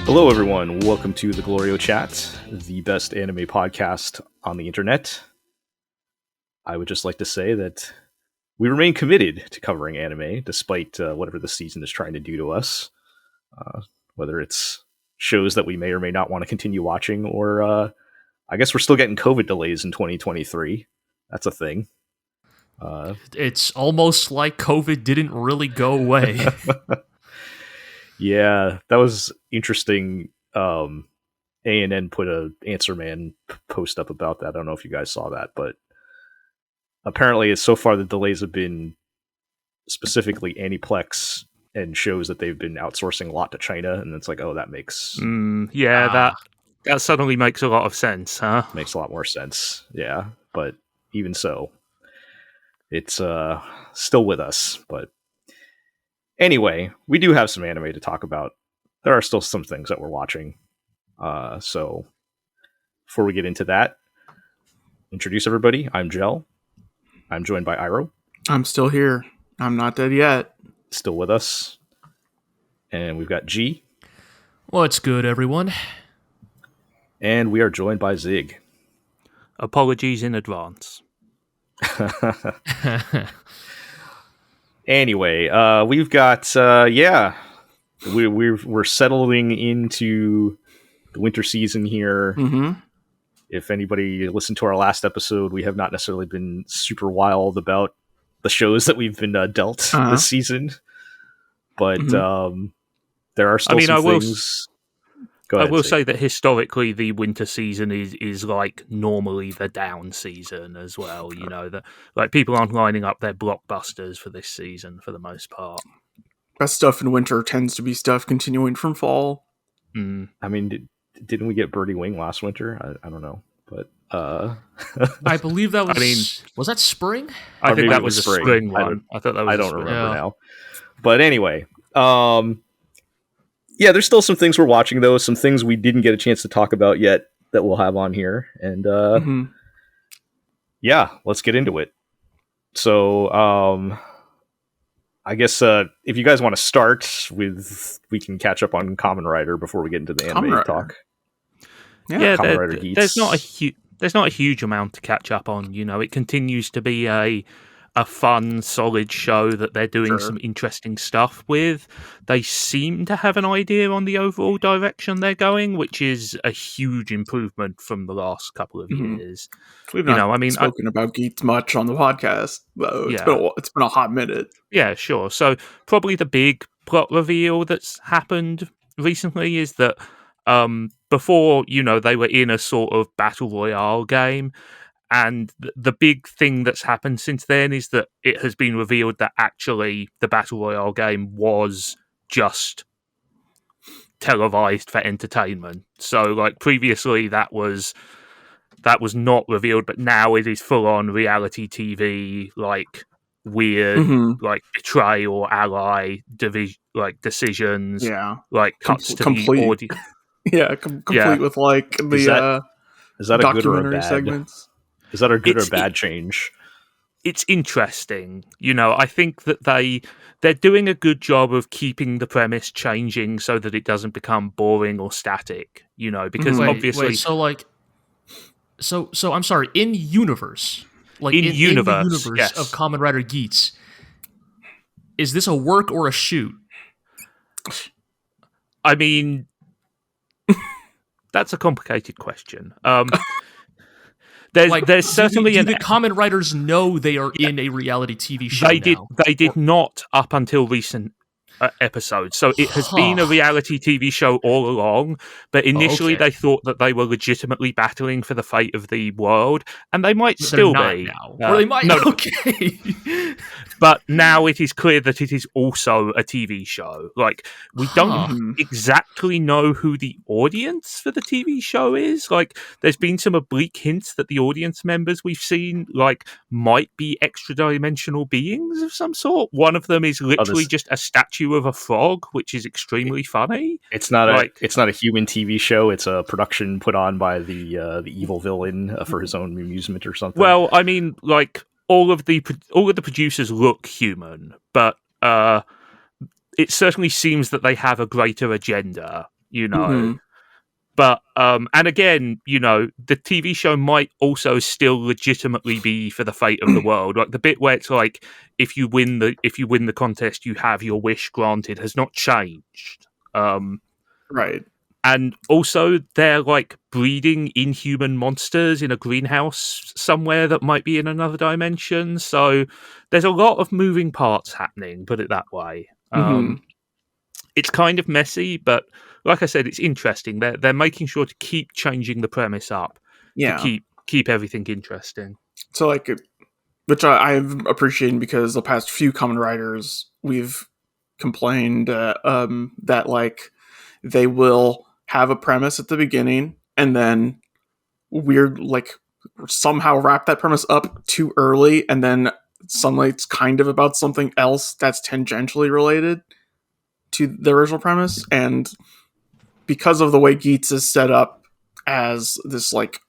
Hello, everyone. Welcome to the GLORIO Chat, the best anime podcast on the internet. I would just like to say that we remain committed to covering anime, despite whatever the season is trying to do to us. Whether it's shows that we may or may not want to continue watching, or I guess we're still getting COVID delays in 2023. That's a thing. It's almost like COVID didn't really go away. Yeah, that was interesting. ANN put a Answer Man post up about that. I don't know if you guys saw that, but apparently so far the delays have been specifically Aniplex and shows that they've been outsourcing a lot to China, and it's like, oh, that makes... that suddenly makes a lot of sense, huh? Makes a lot more sense, yeah. But even so, it's still with us, but... Anyway, we do have some anime to talk about. There are still some things that we're watching. So, before we get into that, introduce everybody. I'm Jel. I'm joined by Iro. I'm still here. I'm not dead yet. Still with us. And we've got G. What's good, everyone? And we are joined by Zig. Apologies in advance. Anyway, we've got we're settling into the winter season here. Mm-hmm. If anybody listened to our last episode, we have not necessarily been super wild about the shows that we've been dealt this season, but there are still some things. Go ahead, I will say that historically, the winter season is like normally the down season as well. You know, that like people aren't lining up their blockbusters for this season for the most part. Best stuff in winter tends to be stuff continuing from fall. I mean, didn't we get Birdie Wing last winter? I don't know, but I believe that was. Was that spring? I think that was a spring one. I thought that was. I don't remember now. But anyway, yeah, there's still some things we're watching, though. Some things we didn't get a chance to talk about yet that we'll have on here. And yeah, let's get into it. So I guess if you guys want to start with, we can catch up on Kamen Rider before we get into the anime talk. Yeah, Kamen Rider Geats. There's not a huge amount to catch up on. You know, it continues to be a fun, solid show that they're doing some interesting stuff with. They seem to have an idea on the overall direction they're going, which is a huge improvement from the last couple of years. We've not spoken about Geats much on the podcast, though. It's been a hot minute. Yeah, sure. So probably the big plot reveal that's happened recently is that before, they were in a sort of battle royale game. And the big thing that's happened since then is that it has been revealed that actually the Battle Royale game was just televised for entertainment. So, like, previously that was not revealed, but now it is full-on reality TV, like, weird, like, betray or ally decisions, like, cuts to the audio. Yeah, complete with, like, the is that a good or a bad segments. Is that a good or bad change? It's interesting. I think that they're doing a good job of keeping the premise changing so that it doesn't become boring or static. Because obviously, so I'm sorry. In universe, like in the universe of Kamen Rider Geats, is this a work or a shoot? I mean, that's a complicated question. There's certainly do the Kamen Riders know they are in a reality TV show? They did not up until recent episodes. So it has been a reality TV show all along. But initially they thought that they were legitimately battling for the fate of the world, and they might still be now. Or they might. No. Okay. But now it is clear that it is also a TV show. Like, we don't exactly know who the audience for the TV show is. Like, there's been some oblique hints that the audience members we've seen, like, might be extra-dimensional beings of some sort. One of them is literally just a statue of a frog, which is extremely funny. It's not a human TV show. It's a production put on by the evil villain for his own amusement or something. Well, I mean, like, all of the producers look human, but it certainly seems that they have a greater agenda. you know. But and again, you know, the TV show might also still legitimately be for the fate of the world. Like the bit where it's like, if you win the contest, you have your wish granted, has not changed. Right. And also, they're like breeding inhuman monsters in a greenhouse somewhere that might be in another dimension. So there's a lot of moving parts happening, put it that way. It's kind of messy, but like I said, it's interesting. They're making sure to keep changing the premise up to keep everything interesting. So, like, which I've appreciated, because the past few Kamen Riders, we've complained that, like, they will have a premise at the beginning and then somehow wrap that premise up too early, and then suddenly it's kind of about something else that's tangentially related to the original premise. And because of the way Geats is set up as this, like,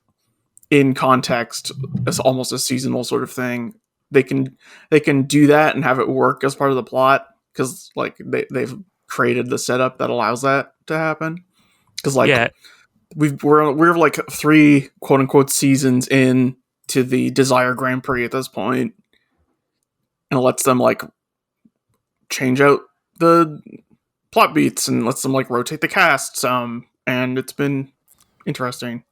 in context, as almost a seasonal sort of thing, they can do that and have it work as part of the plot, because, like, they've created the setup that allows that to happen. Because, like, we're like 3 quote unquote seasons in to the Desire Grand Prix at this point, and it lets them, like, change out the plot beats and lets them, like, rotate the cast some, and it's been interesting.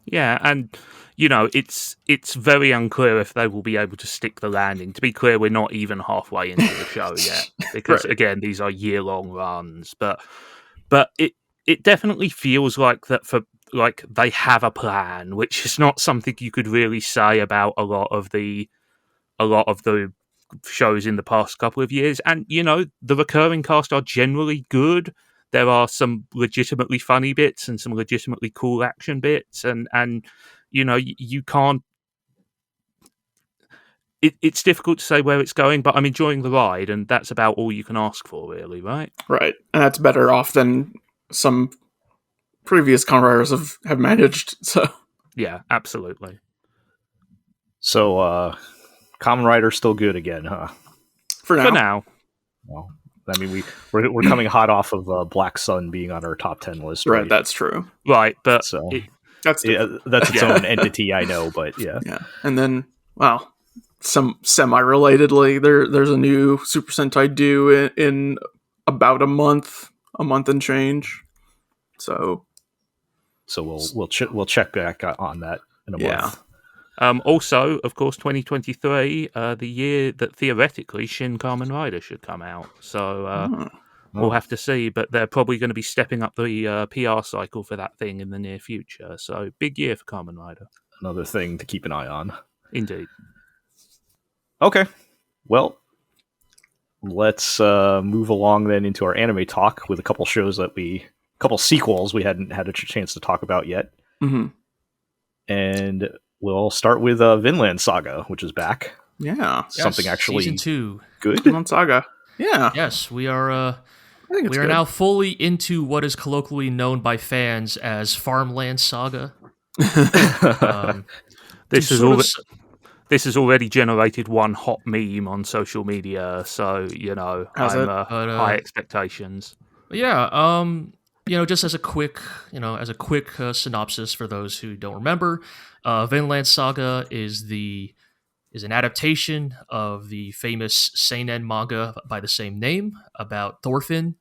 Yeah, and you know, it's very unclear if they will be able to stick the landing. To be clear, we're not even halfway into the show yet, because again, these are year-long runs. But it definitely feels like that for, like, they have a plan, which is not something you could really say about a lot of the shows in the past couple of years. And you know, the recurring cast are generally good. There are some legitimately funny bits and some legitimately cool action bits, and you know, you can't. It's difficult to say where it's going, but I'm enjoying the ride, and that's about all you can ask for, really, right? Right, and that's better off than some previous Kamen Riders have managed. So yeah, absolutely. So, Kamen Rider still good again, huh? For now. Well, I mean, we're coming hot off of Black Sun being on our top 10 list, right? That's true, right? But so that's its own entity, I know, but yeah. And then, well, some semi-relatedly, there's a new Super Sentai due in about a month and change. So we'll check back on that in a month. Also, of course, 2023, the year that theoretically Shin Kamen Rider should come out. So we'll have to see, but they're probably going to be stepping up the PR cycle for that thing in the near future. So big year for Kamen Rider. Another thing to keep an eye on. Indeed. Okay. Well, let's move along then into our anime talk with a couple shows couple sequels we hadn't had a chance to talk about yet. And we'll start with Vinland Saga, which is back. Yeah. Something actually season 2. Good. Vinland Saga. Yeah. Yes, we are now fully into what is colloquially known by fans as Farmland Saga. This has already generated one hot meme on social media, so you know, high expectations. Yeah, just as a quick synopsis for those who don't remember, Vinland Saga is an adaptation of the famous seinen manga by the same name about Thorfinn,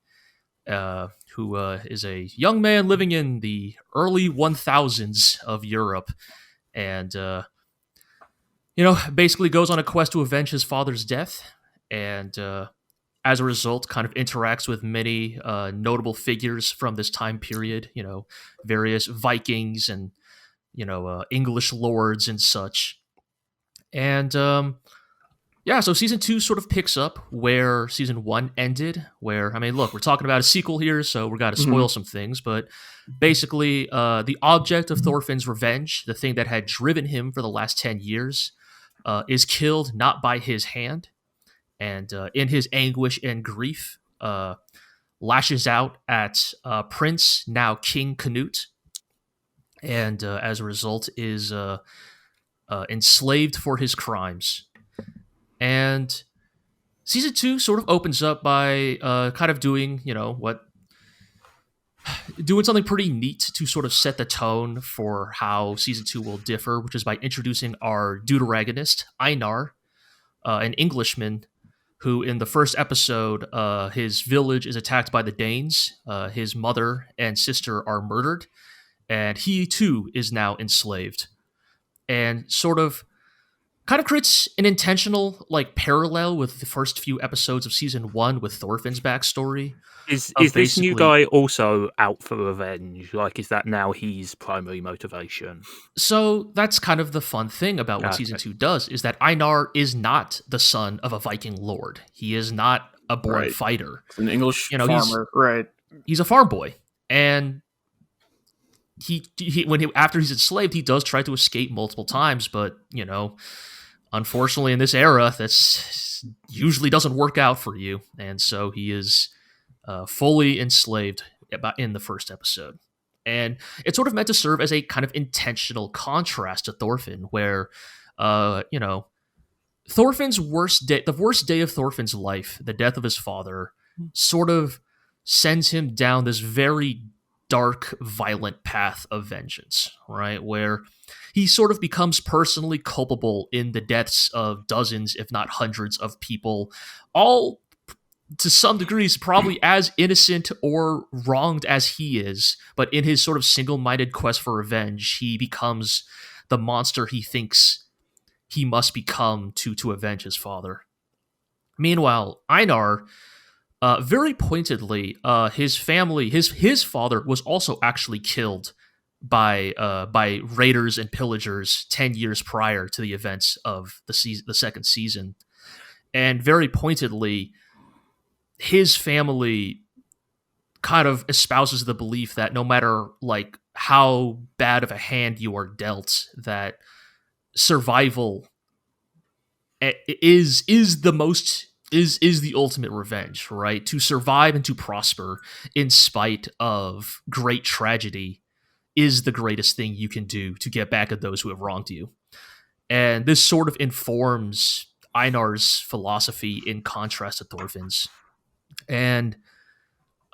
who is a young man living in the early 1000s of Europe, and basically goes on a quest to avenge his father's death, and as a result, kind of interacts with many notable figures from this time period, various Vikings and, English lords and such. And so season 2 sort of picks up where season 1 ended, where, I mean, look, we're talking about a sequel here, so we're got to spoil some things, but basically the object of Thorfinn's revenge, the thing that had driven him for the last 10 years, is killed not by his hand, and in his anguish and grief, lashes out at Prince, now King Canute, and as a result is enslaved for his crimes. And season 2 sort of opens up by kind of doing, what doing something pretty neat to sort of set the tone for how season 2 will differ, which is by introducing our deuteragonist, Einar, an Englishman who in the first episode, his village is attacked by the Danes. His mother and sister are murdered, and he too is now enslaved. And sort of kind of creates an intentional like parallel with the first few episodes of season 1 with Thorfinn's backstory. Is this new guy also out for revenge? Like, is that now his primary motivation? So that's kind of the fun thing about what season 2 does, is that Einar is not the son of a Viking lord. He is not a born fighter. An English farmer, right? He's a farm boy, and after he's enslaved, he does try to escape multiple times, but unfortunately in this era, that's usually doesn't work out for you, and so he is fully enslaved in the first episode. And it's sort of meant to serve as a kind of intentional contrast to Thorfinn, where, Thorfinn's the worst day of Thorfinn's life, the death of his father, sort of sends him down this very dark, violent path of vengeance, right? Where he sort of becomes personally culpable in the deaths of dozens, if not hundreds of people, all to some degrees probably as innocent or wronged as he is, but in his sort of single-minded quest for revenge, he becomes the monster he thinks he must become to avenge his father. Meanwhile, Einar, very pointedly, his family, his father was also actually killed by raiders and pillagers 10 years prior to the events of the second season, and very pointedly, his family kind of espouses the belief that no matter like how bad of a hand you are dealt, that survival is the ultimate revenge, right? To survive and to prosper in spite of great tragedy is the greatest thing you can do to get back at those who have wronged you. And this sort of informs Einar's philosophy in contrast to Thorfinn's. And,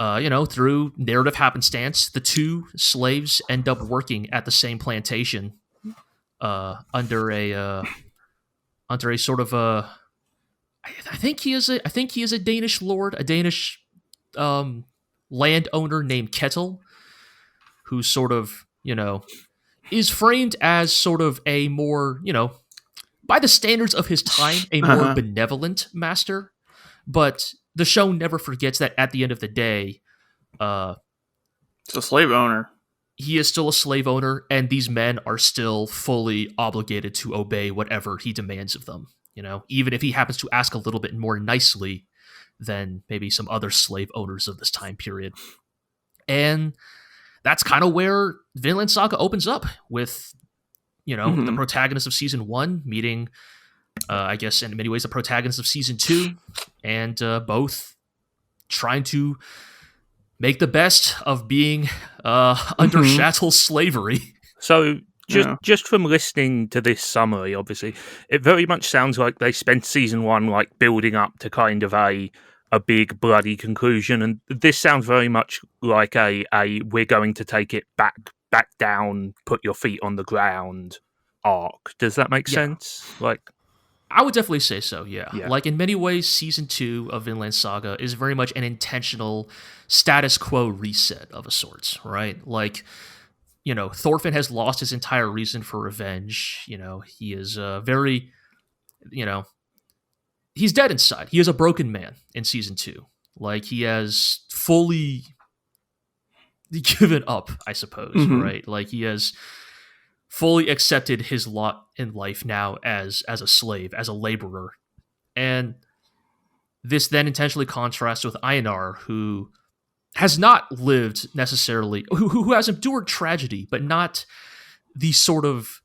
through narrative happenstance, the two slaves end up working at the same plantation under a sort of a... I think he is a Danish lord, a Danish landowner named Kettle, who sort of, is framed as sort of a more, by the standards of his time, a more benevolent master. But the show never forgets that at the end of the day, it's a slave owner. He is still a slave owner, and these men are still fully obligated to obey whatever he demands of them. Even if he happens to ask a little bit more nicely than maybe some other slave owners of this time period. And that's kind of where Vinland Saga opens up with, the protagonist of season 1 meeting, I guess in many ways, the protagonist of season 2, and both trying to make the best of being under chattel slavery. So just from listening to this summary, obviously, it very much sounds like they spent season 1 like building up to kind of a big bloody conclusion, and this sounds very much like a we're going to take it back down, put your feet on the ground arc. Does that make sense? Like, I would definitely say so, yeah. Like, in many ways, season 2 of Vinland Saga is very much an intentional status quo reset of a sort, right? Like, Thorfinn has lost his entire reason for revenge. He is very, he's dead inside. He is a broken man in season 2. Like, he has fully given up, I suppose, right? Like, he has fully accepted his lot in life now as a slave, as a laborer. And this then intentionally contrasts with Einar, who has not lived necessarily, who has endured tragedy, but not the sort of,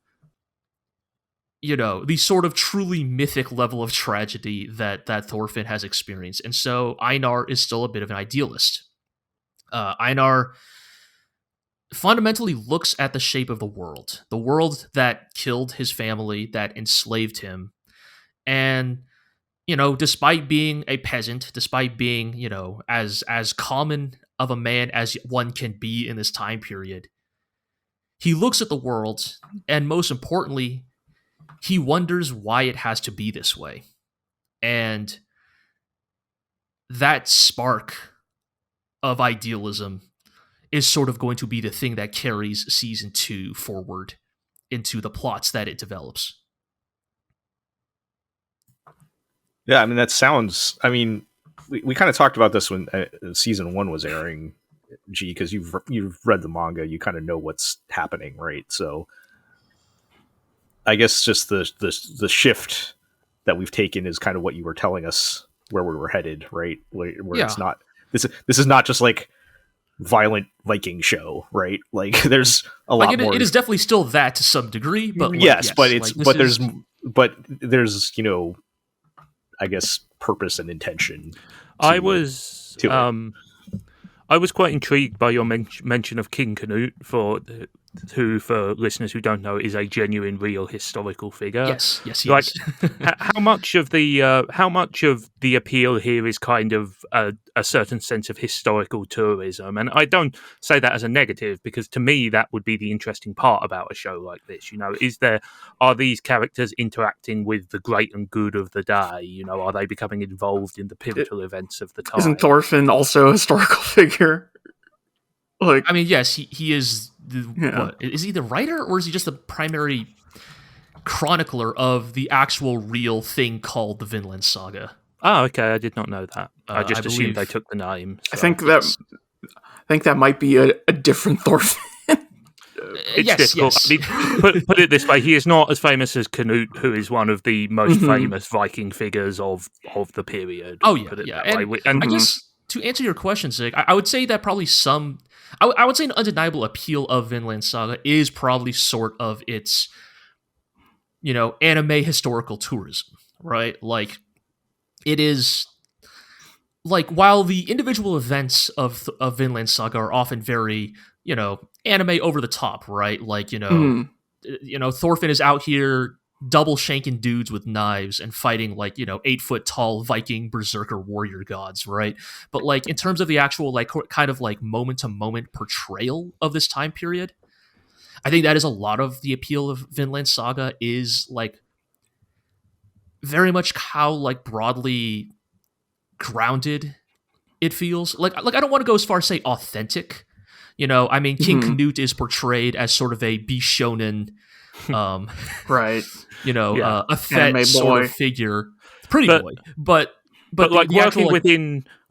the sort of truly mythic level of tragedy that Thorfinn has experienced. And so Einar is still a bit of an idealist. Einar fundamentally looks at the shape of the world that killed his family, that enslaved him. And, despite being a peasant, despite being, as common of a man as one can be in this time period. He looks at the world, and most importantly, he wonders why it has to be this way. And that spark of idealism is sort of going to be the thing that carries season 2 forward into the plots that it develops. Yeah, I mean, that sounds... I mean, we kind of talked about this when season 1 was airing, G, because you've read the manga, you kind of know what's happening, right? So I guess just the shift that we've taken is kind of what you were telling us where we were headed, right? Where it's not... This is not just like violent Viking show, right? Like there's a lot more. It is definitely still that to some degree, but like, yes, but it's like, there's I guess purpose and intention. I was quite intrigued by your mention of King Canute, who, for listeners who don't know, is a genuine, real historical figure. Yes, he is. how much of the appeal here is kind of a certain sense of historical tourism? And I don't say that as a negative, because to me that would be the interesting part about a show like this. Are these characters interacting with the great and good of the day? Are they becoming involved in the pivotal events of the time? Isn't Thorfinn also a historical figure? Like, I mean, yes, he is. What, is he the writer, or is he just the primary chronicler of the actual real thing called the Vinland Saga? Oh, okay, I did not know that. I just assumed they took the name. So. I think that might be a different Thorfinn. It's difficult. Yes. I mean, put it this way: he is not as famous as Canute, who is one of the most famous Viking figures of the period. Oh yeah. And I guess to answer your question, Zig, I would say that probably I would say an undeniable appeal of Vinland Saga is probably sort of its, anime historical tourism, right? Like, it is, like, while the individual events of Vinland Saga are often very, anime over the top, right? Like, Thorfinn is out here double shanking dudes with knives and fighting 8-foot tall Viking berserker warrior gods, right? But like in terms of the actual kind of moment to moment portrayal of this time period, I think that is a lot of the appeal of Vinland Saga, is very much how broadly grounded it feels. Like I don't want to go as far as say authentic. I mean, King Canute is portrayed as sort of a Bishonen, right? A fed sort of figure, pretty boy. But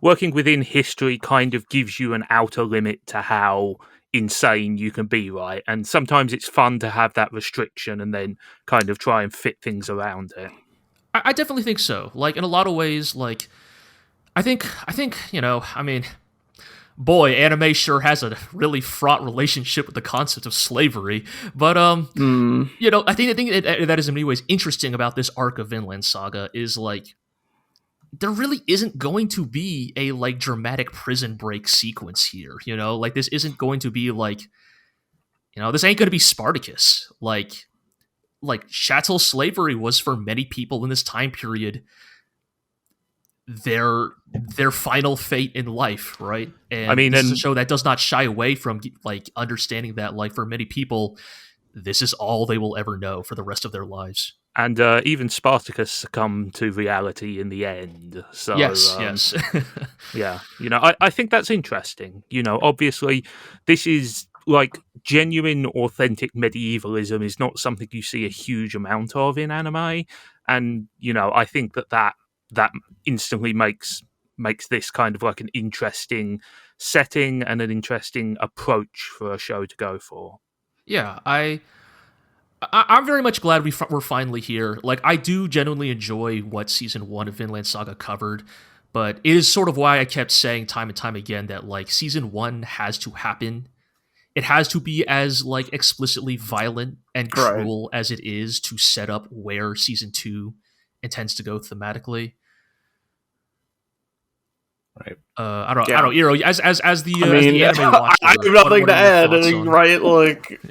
working within history kind of gives you an outer limit to how insane you can be, right? And sometimes it's fun to have that restriction and then kind of try and fit things around it. I definitely think so. In a lot of ways, I think I mean, boy, anime sure has a really fraught relationship with the concept of slavery. But I think the thing that is in many ways interesting about this arc of Vinland Saga is there really isn't going to be a dramatic prison break sequence here. This isn't going to be this ain't going to be Spartacus. Chattel slavery was for many people in this time period their final fate in life, right? And I mean, this is a show that does not shy away from understanding that for many people, this is all they will ever know for the rest of their lives. And even Spartacus succumbed to reality in the end. So yes. Yeah, I think that's interesting. Obviously, this is genuine, authentic medievalism is not something you see a huge amount of in anime, and I think that instantly makes this kind of an interesting setting and an interesting approach for a show to go for. Yeah, I'm very much glad we're finally here. I do genuinely enjoy what season 1 of Vinland Saga covered, but it is sort of why I kept saying time and time again that season 1 has to happen. It has to be as explicitly violent and cruel as it is to set up where season 2 intends to go thematically. Right. I don't know, Iro, as the as the anime watcher, I have nothing to add, right?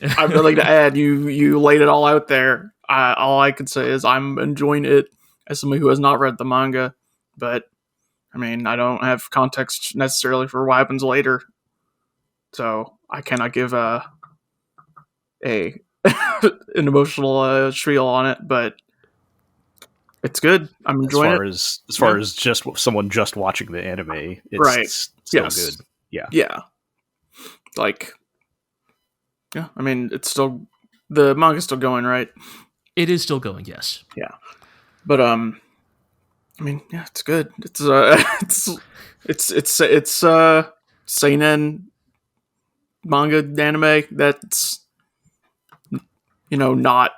I have nothing to add. You laid it all out there. All I could say is I'm enjoying it as somebody who has not read the manga, but I mean, I don't have context necessarily for what happens later, so I cannot give a an emotional spiel on it, but it's good. I'm enjoying it. As far as just someone just watching the anime, it's still good. Yeah. Like, yeah. I mean, it's still the manga's still going, right? It is still going, yes. Yeah. But I mean, yeah, it's good. It's seinen manga anime that's not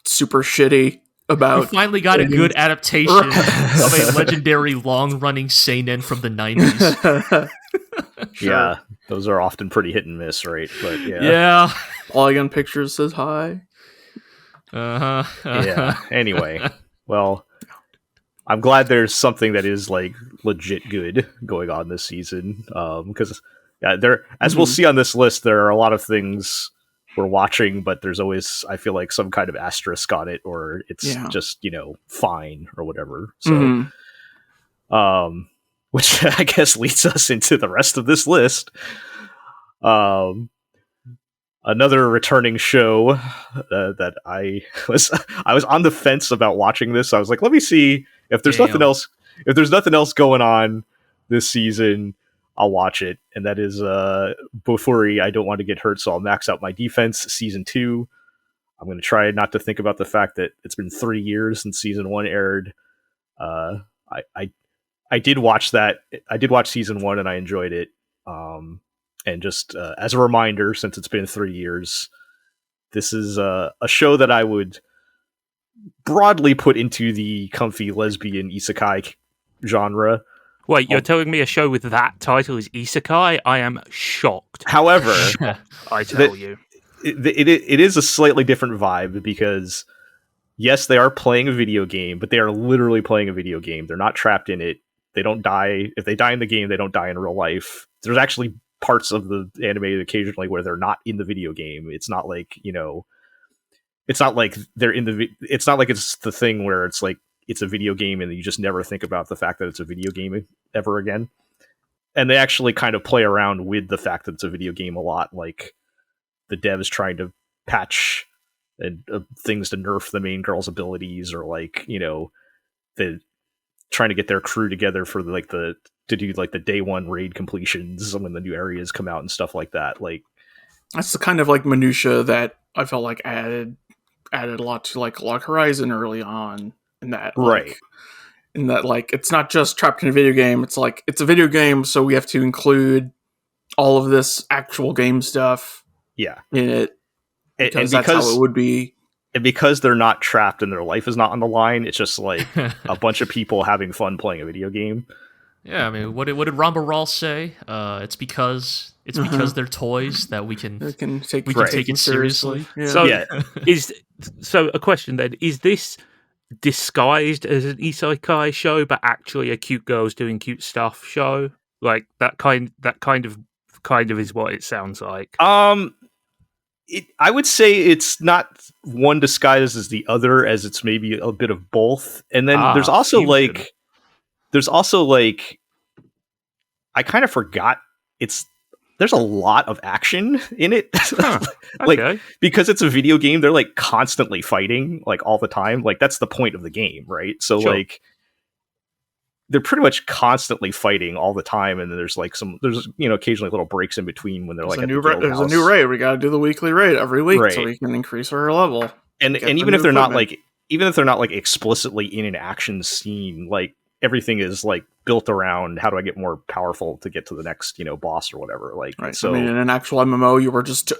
super shitty about. We finally got a good adaptation of a legendary long-running seinen from the 90s. Sure. Yeah, those are often pretty hit and miss, right? But Yeah. Polygon Pictures says hi. Yeah. Anyway, well, I'm glad there's something that is like legit good going on this season. Because as we'll see on this list, there are a lot of things we're watching, but there's always, I feel like, some kind of asterisk on it, or it's just fine or whatever. So, which I guess leads us into the rest of this list. Another returning show that I was on the fence about watching this. I was like, let me see if there's nothing else. If there's nothing else going on this season, I'll watch it. And that is BOFURI. I Don't Want to Get Hurt, so I'll max out my defense. Season 2. I'm going to try not to think about the fact that it's been 3 years since season 1 aired. I did watch that. I did watch season 1 and I enjoyed it. And just as a reminder, since it's been 3 years, this is a show that I would broadly put into the comfy lesbian isekai genre. Wait, you're telling me a show with that title is isekai? I am shocked. However, I tell you. It is a slightly different vibe because, yes, they are playing a video game, but they are literally playing a video game. They're not trapped in it. They don't die. If they die in the game, they don't die in real life. There's actually parts of the anime occasionally where they're not in the video game. It's not like, it's not like they're in it's not like it's the thing where it's like it's a video game and you just never think about the fact that it's a video game ever again. And they actually kind of play around with the fact that it's a video game a lot, like the devs trying to patch and things to nerf the main girl's abilities, or like, the trying to get their crew together for to do like the day one raid completions when the new areas come out and stuff like that. Like, that's the kind of like minutia that I felt like added a lot to like Log Horizon early on, in that right. In that, like, it's not just trapped in a video game. It's like, it's a video game, so we have to include all of this actual game stuff in it. Because that's how it would be. And because they're not trapped and their life is not on the line, it's just like a bunch of people having fun playing a video game. Yeah, I mean, what did Ramba Ral say? It's because they're toys that we can take it seriously. Yeah. So a question then, is this disguised as an isekai show but actually a cute girls doing cute stuff show? Like that kind of is what it sounds like. I would say it's not one disguised as the other, as it's maybe a bit of both. And then there's also like I kind of forgot there's a lot of action in it. Like, okay. Because it's a video game, they're like constantly fighting, like all the time. Like, that's the point of the game, right? So sure. Like they're pretty much constantly fighting all the time, and then there's occasionally little breaks in between when they're there's like there's a new raid. We got to do the weekly raid every week so we can increase our level. And even if they're not like explicitly in an action scene, like everything is like built around how do I get more powerful to get to the next boss or whatever. Like, right. So I mean, in an actual MMO, you were just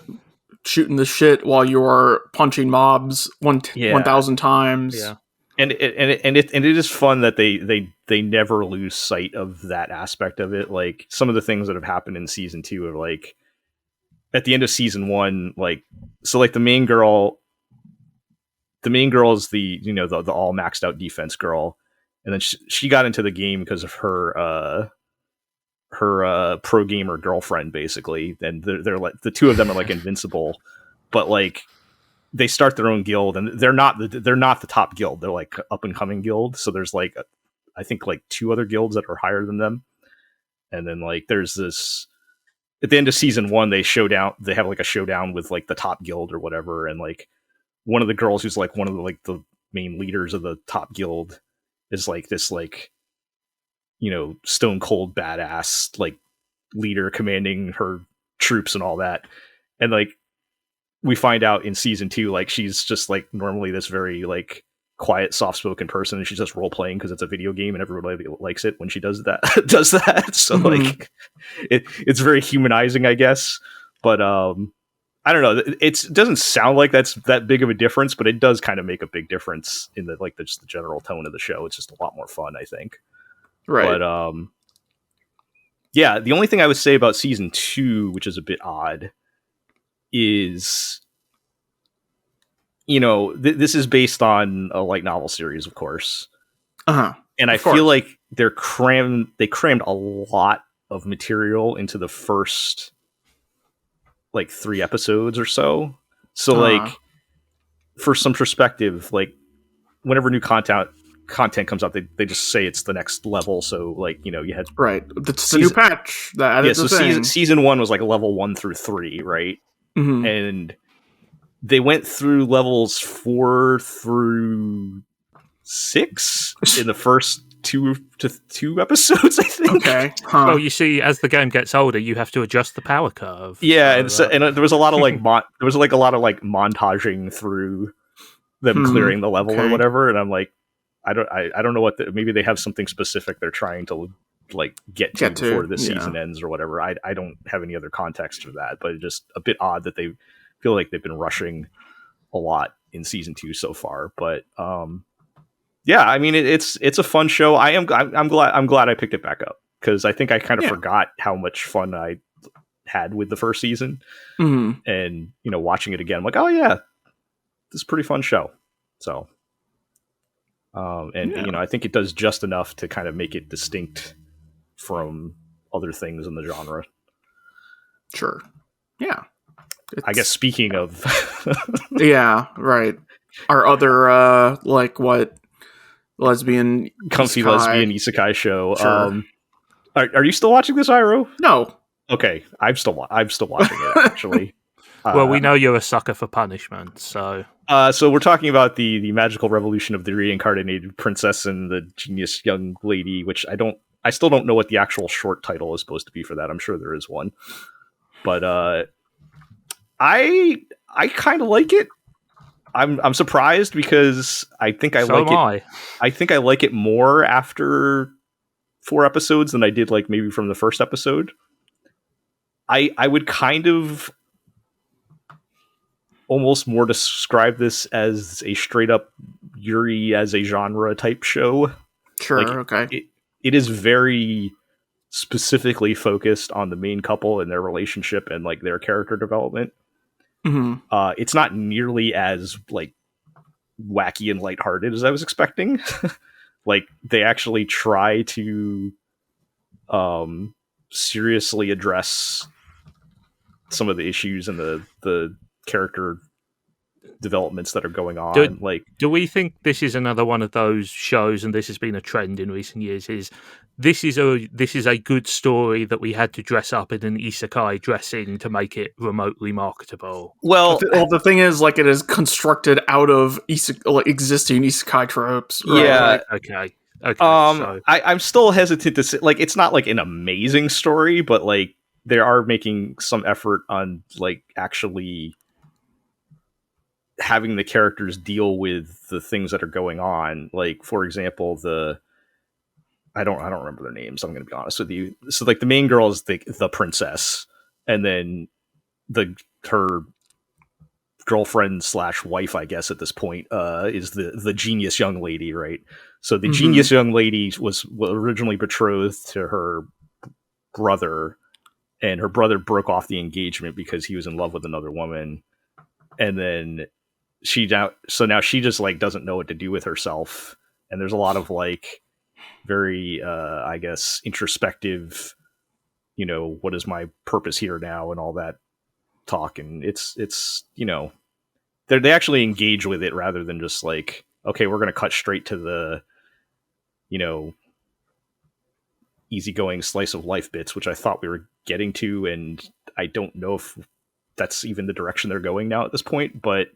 shooting the shit while you were punching mobs 1,000 times. Yeah. And it is fun that they never lose sight of that aspect of it. Like, some of the things that have happened in season 2 are like at the end of season 1, like, so like the main girl is the the all maxed out defense girl, and then she got into the game because of her pro gamer girlfriend, basically. And they're like, the two of them are like invincible, but like they start their own guild, and they're not the top guild. They're like up and coming guild. So there's like I think like 2 other guilds that are higher than them. And then like there's this at the end of season 1, they have like a showdown with like the top guild or whatever, and like one of the girls who's like one of the main leaders of the top guild is like this like, you know, stone cold badass like leader commanding her troops and all that. And like we find out in season 2, like she's just like normally this very like quiet, soft-spoken person, and she's just role-playing because it's a video game and everybody likes it when she does that. So like it's very humanizing, I guess. But I don't know, it doesn't sound like that's that big of a difference, but it does kind of make a big difference in the like just the general tone of the show. It's just a lot more fun, I think. Right. But yeah, the only thing I would say about season 2, which is a bit odd, is, you know, this is based on a light novel series, of course. And I feel like they crammed a lot of material into the first like 3 episodes or so. So like for some perspective, like whenever new content comes out, they just say it's the next level. So like, you know, you had it's the new patch that added the thing. Season 1 was like level 1 through 3, right? And they went through levels 4 through 6 in the first 2 episodes, I think. Okay. Well, you see, as the game gets older, you have to adjust the power curve. Yeah, so, and there was a lot of like montaging through them clearing the level or whatever, and I'm like, I don't know what maybe they have something specific they're trying to like get to before the season ends or whatever. I don't have any other context for that, but it's just a bit odd that they feel like they've been rushing a lot in season 2 so far. But yeah, I mean it's a fun show. I'm glad I picked it back up, because I think I kind of forgot how much fun I had with the first season, and you know, watching it again, I'm like, oh yeah, this is a pretty fun show. So you know, I think it does just enough to kind of make it distinct from other things in the genre. Sure. Yeah. I guess speaking of yeah, right. Our other like what lesbian isekai show. Sure. Are you still watching this, Iro? No. Okay, I'm still watching it actually. Well, we know you're a sucker for punishment, so. So we're talking about the magical revolution of the reincarnated princess and the genius young lady, which I still don't know what the actual short title is supposed to be for that. I'm sure there is one, but I kind of like it. I'm surprised, because I think I think I like it more after 4 episodes than I did like maybe from the first episode. I would kind of almost more describe this as a straight up Yuri as a genre type show. Sure. Like, okay. It is very specifically focused on the main couple and their relationship and like their character development. It's not nearly as like wacky and lighthearted as I was expecting. Like they actually try to seriously address some of the issues and the character developments that are going on. Do we think this is another one of those shows, and this has been a trend in recent years, this is a good story that we had to dress up in an isekai dressing to make it remotely marketable? Well, the thing is, like, it is constructed out of existing isekai tropes. Right? Yeah. Okay. So. I'm still hesitant to say, like, it's not like an amazing story, but like they are making some effort on like actually having the characters deal with the things that are going on. Like, for example, I don't remember their names, I'm going to be honest with you. So like the main girl is the princess, and then her girlfriend / wife, I guess at this point, is the genius young lady, right? So the genius young lady was originally betrothed to her brother, and her brother broke off the engagement because he was in love with another woman. And then now she just like doesn't know what to do with herself. And there's a lot of like very, I guess, introspective, you know, what is my purpose here now and all that talk. And it's, you know, they actually engage with it rather than just like, okay, we're going to cut straight to the, you know, easygoing slice of life bits, which I thought we were getting to, and I don't know if that's even the direction they're going now at this point. But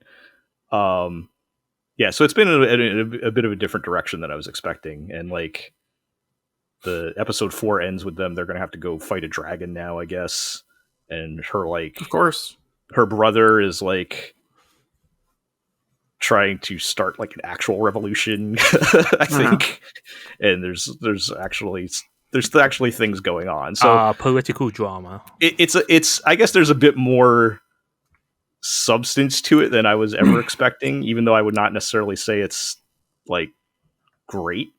yeah, so it's been a bit of a different direction than I was expecting, and like the episode 4 ends with them. They're gonna have to go fight a dragon now, I guess, and her like, Of course, her brother is like trying to start like an actual revolution, I think, and there's actually things going on. So political drama. It's I guess there's a bit more substance to it than I was ever expecting, even though I would not necessarily say it's like great.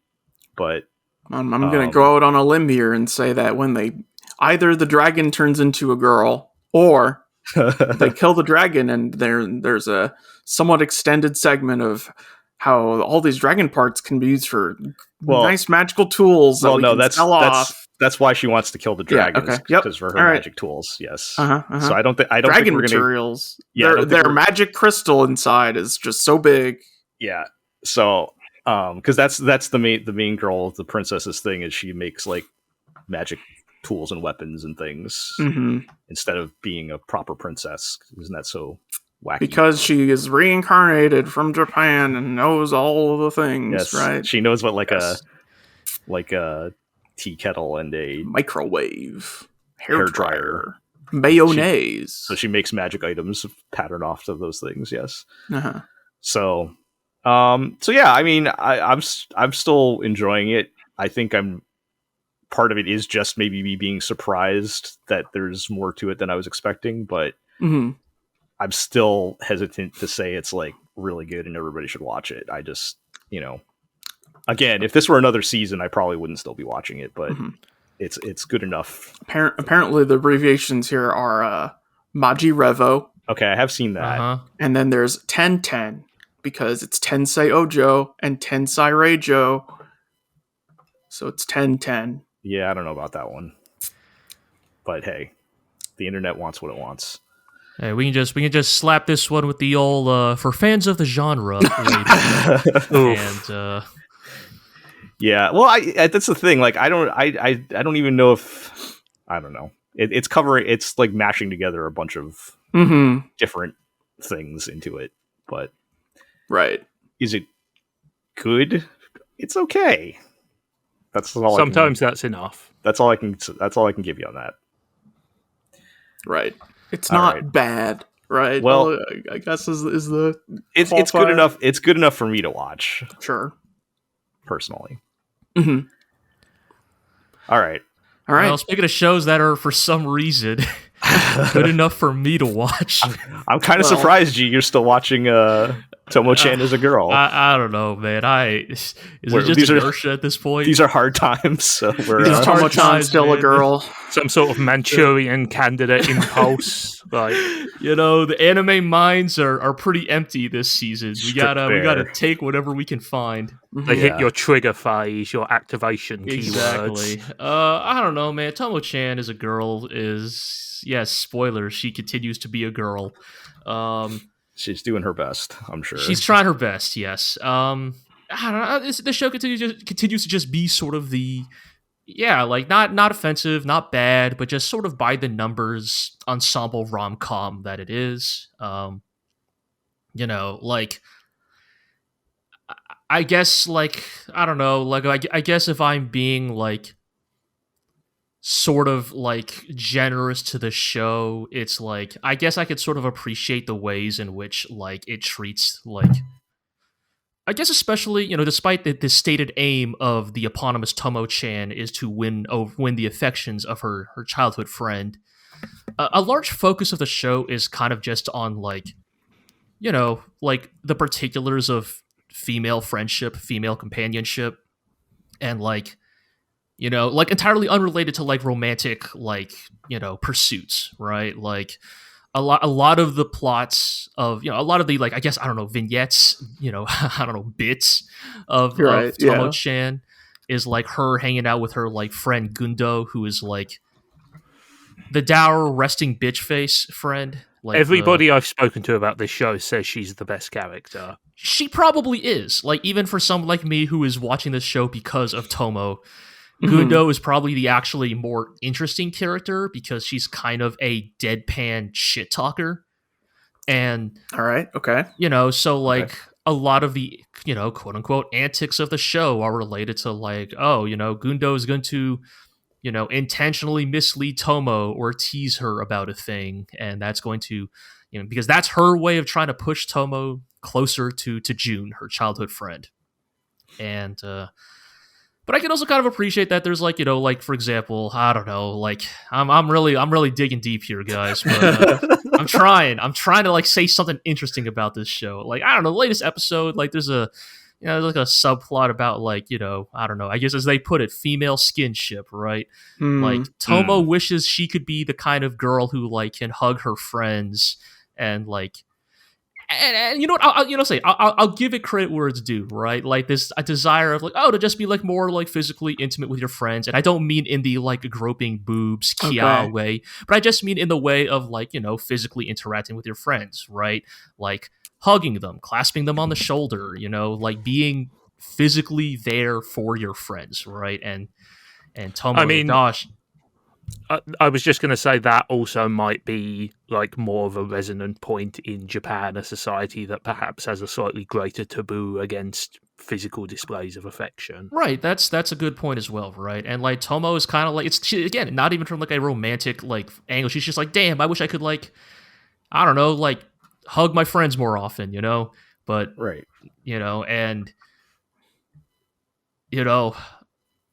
But I'm gonna go out on a limb here and say that when they either the dragon turns into a girl or they kill the dragon, and there's a somewhat extended segment of how all these dragon parts can be used for nice magical tools. That's why she wants to kill the dragons, yeah, okay. Yep. Because for her magic tools. Yes. So I don't think dragon we're materials. Gonna, their magic crystal inside is just so big. Yeah. So because that's the main girl, the princess's thing is she makes like magic tools and weapons and things instead of being a proper princess. Isn't that so wacky? Because she is reincarnated from Japan and knows all of the things, yes, right? She knows what like a tea kettle and a microwave, hair dryer, dryer, mayonnaise. So she makes magic items patterned off of those things. Yes. So yeah, I mean, I'm still enjoying it. I think part of it is just maybe me being surprised that there's more to it than I was expecting, but I'm still hesitant to say it's like really good and everybody should watch it. I just, again, if this were another season, I probably wouldn't still be watching it, but it's good enough. Apparently the abbreviations here are Maji Revo. Okay, I have seen that. And then there's 1010 because it's Tensei Ojo and Tensei Reijo. So it's 1010. Yeah, I don't know about that one. But hey, the internet wants what it wants. Hey, we can just slap this one with the old for fans of the genre. And yeah, well, that's the thing. Like, I don't even know if I don't know. It's covering. It's like mashing together a bunch of different things into it. But right, is it good? It's okay. That's all. Sometimes that's enough. That's all I can give you on that. Right. It's not bad, right? Well, I guess is the it's good enough. It's good enough for me to watch. Sure. Personally. All right. Well, speaking of shows that are for some reason good enough for me to watch, I'm kind of surprised you're still watching Tomo-chan as a girl. I don't know, man. Is it just inertia at this point? These are hard times. So we're Tomo-chan still a girl. Some sort of Manchurian candidate impulse. Like, the anime minds are pretty empty this season. We gotta take whatever we can find. They hit your trigger phase, your activation keywords. Exactly. I don't know, man. Tomo-chan as a girl is, yes, spoilers, she continues to be a girl. She's doing her best, I'm sure. She's trying her best, yes. I don't know. The show continues to just be sort of the, like not offensive, not bad, but just sort of by the numbers ensemble rom-com that it is. Like, I guess, like, I don't know, like, I guess if I'm being, like, sort of, like, generous to the show, it's, like, I guess I could sort of appreciate the ways in which, like, it treats, like, I guess especially, despite the stated aim of the eponymous Tomo-chan is to win the affections of her childhood friend, a large focus of the show is kind of just on, like, like, the particulars of female friendship, female companionship, and like entirely unrelated to like romantic pursuits, right? Like a lot of the plots of a lot of the like I guess I don't know vignettes, I don't know bits of Tomo-chan is like her hanging out with her like friend Gundo, who is like the dour resting bitch face friend. Like everybody I've spoken to about this show says she's the best character. She probably is. Like, even for someone like me who is watching this show because of Tomo, Gundo is probably the actually more interesting character because she's kind of a deadpan shit talker. And All right. Okay. so like a lot of the, quote unquote antics of the show are related to like, Gundo is going to, intentionally mislead Tomo or tease her about a thing. And that's going to, because that's her way of trying to push Tomo closer to June, her childhood friend. And, but I can also kind of appreciate that there's like, like for example, I don't know, like I'm really digging deep here, guys. But I'm trying to like say something interesting about this show. Like I don't know, the latest episode, like there's a like a subplot about like I don't know. I guess as they put it, female skinship, right? Like Tomo wishes she could be the kind of girl who like can hug her friends and like. And you know what? I'll give it credit where it's due, right? Like this, a desire of like, to just be like more like physically intimate with your friends, and I don't mean in the like groping boobs kia way, but I just mean in the way of like physically interacting with your friends, right? Like hugging them, clasping them on the shoulder, like being physically there for your friends, right? And Tomo, gosh. I was just going to say that also might be like more of a resonant point in Japan, a society that perhaps has a slightly greater taboo against physical displays of affection. Right, that's a good point as well, right? And like Tomo is kind of like again, not even from like a romantic like angle. She's just like, damn, I wish I could like, I don't know, like hug my friends more often, But right, and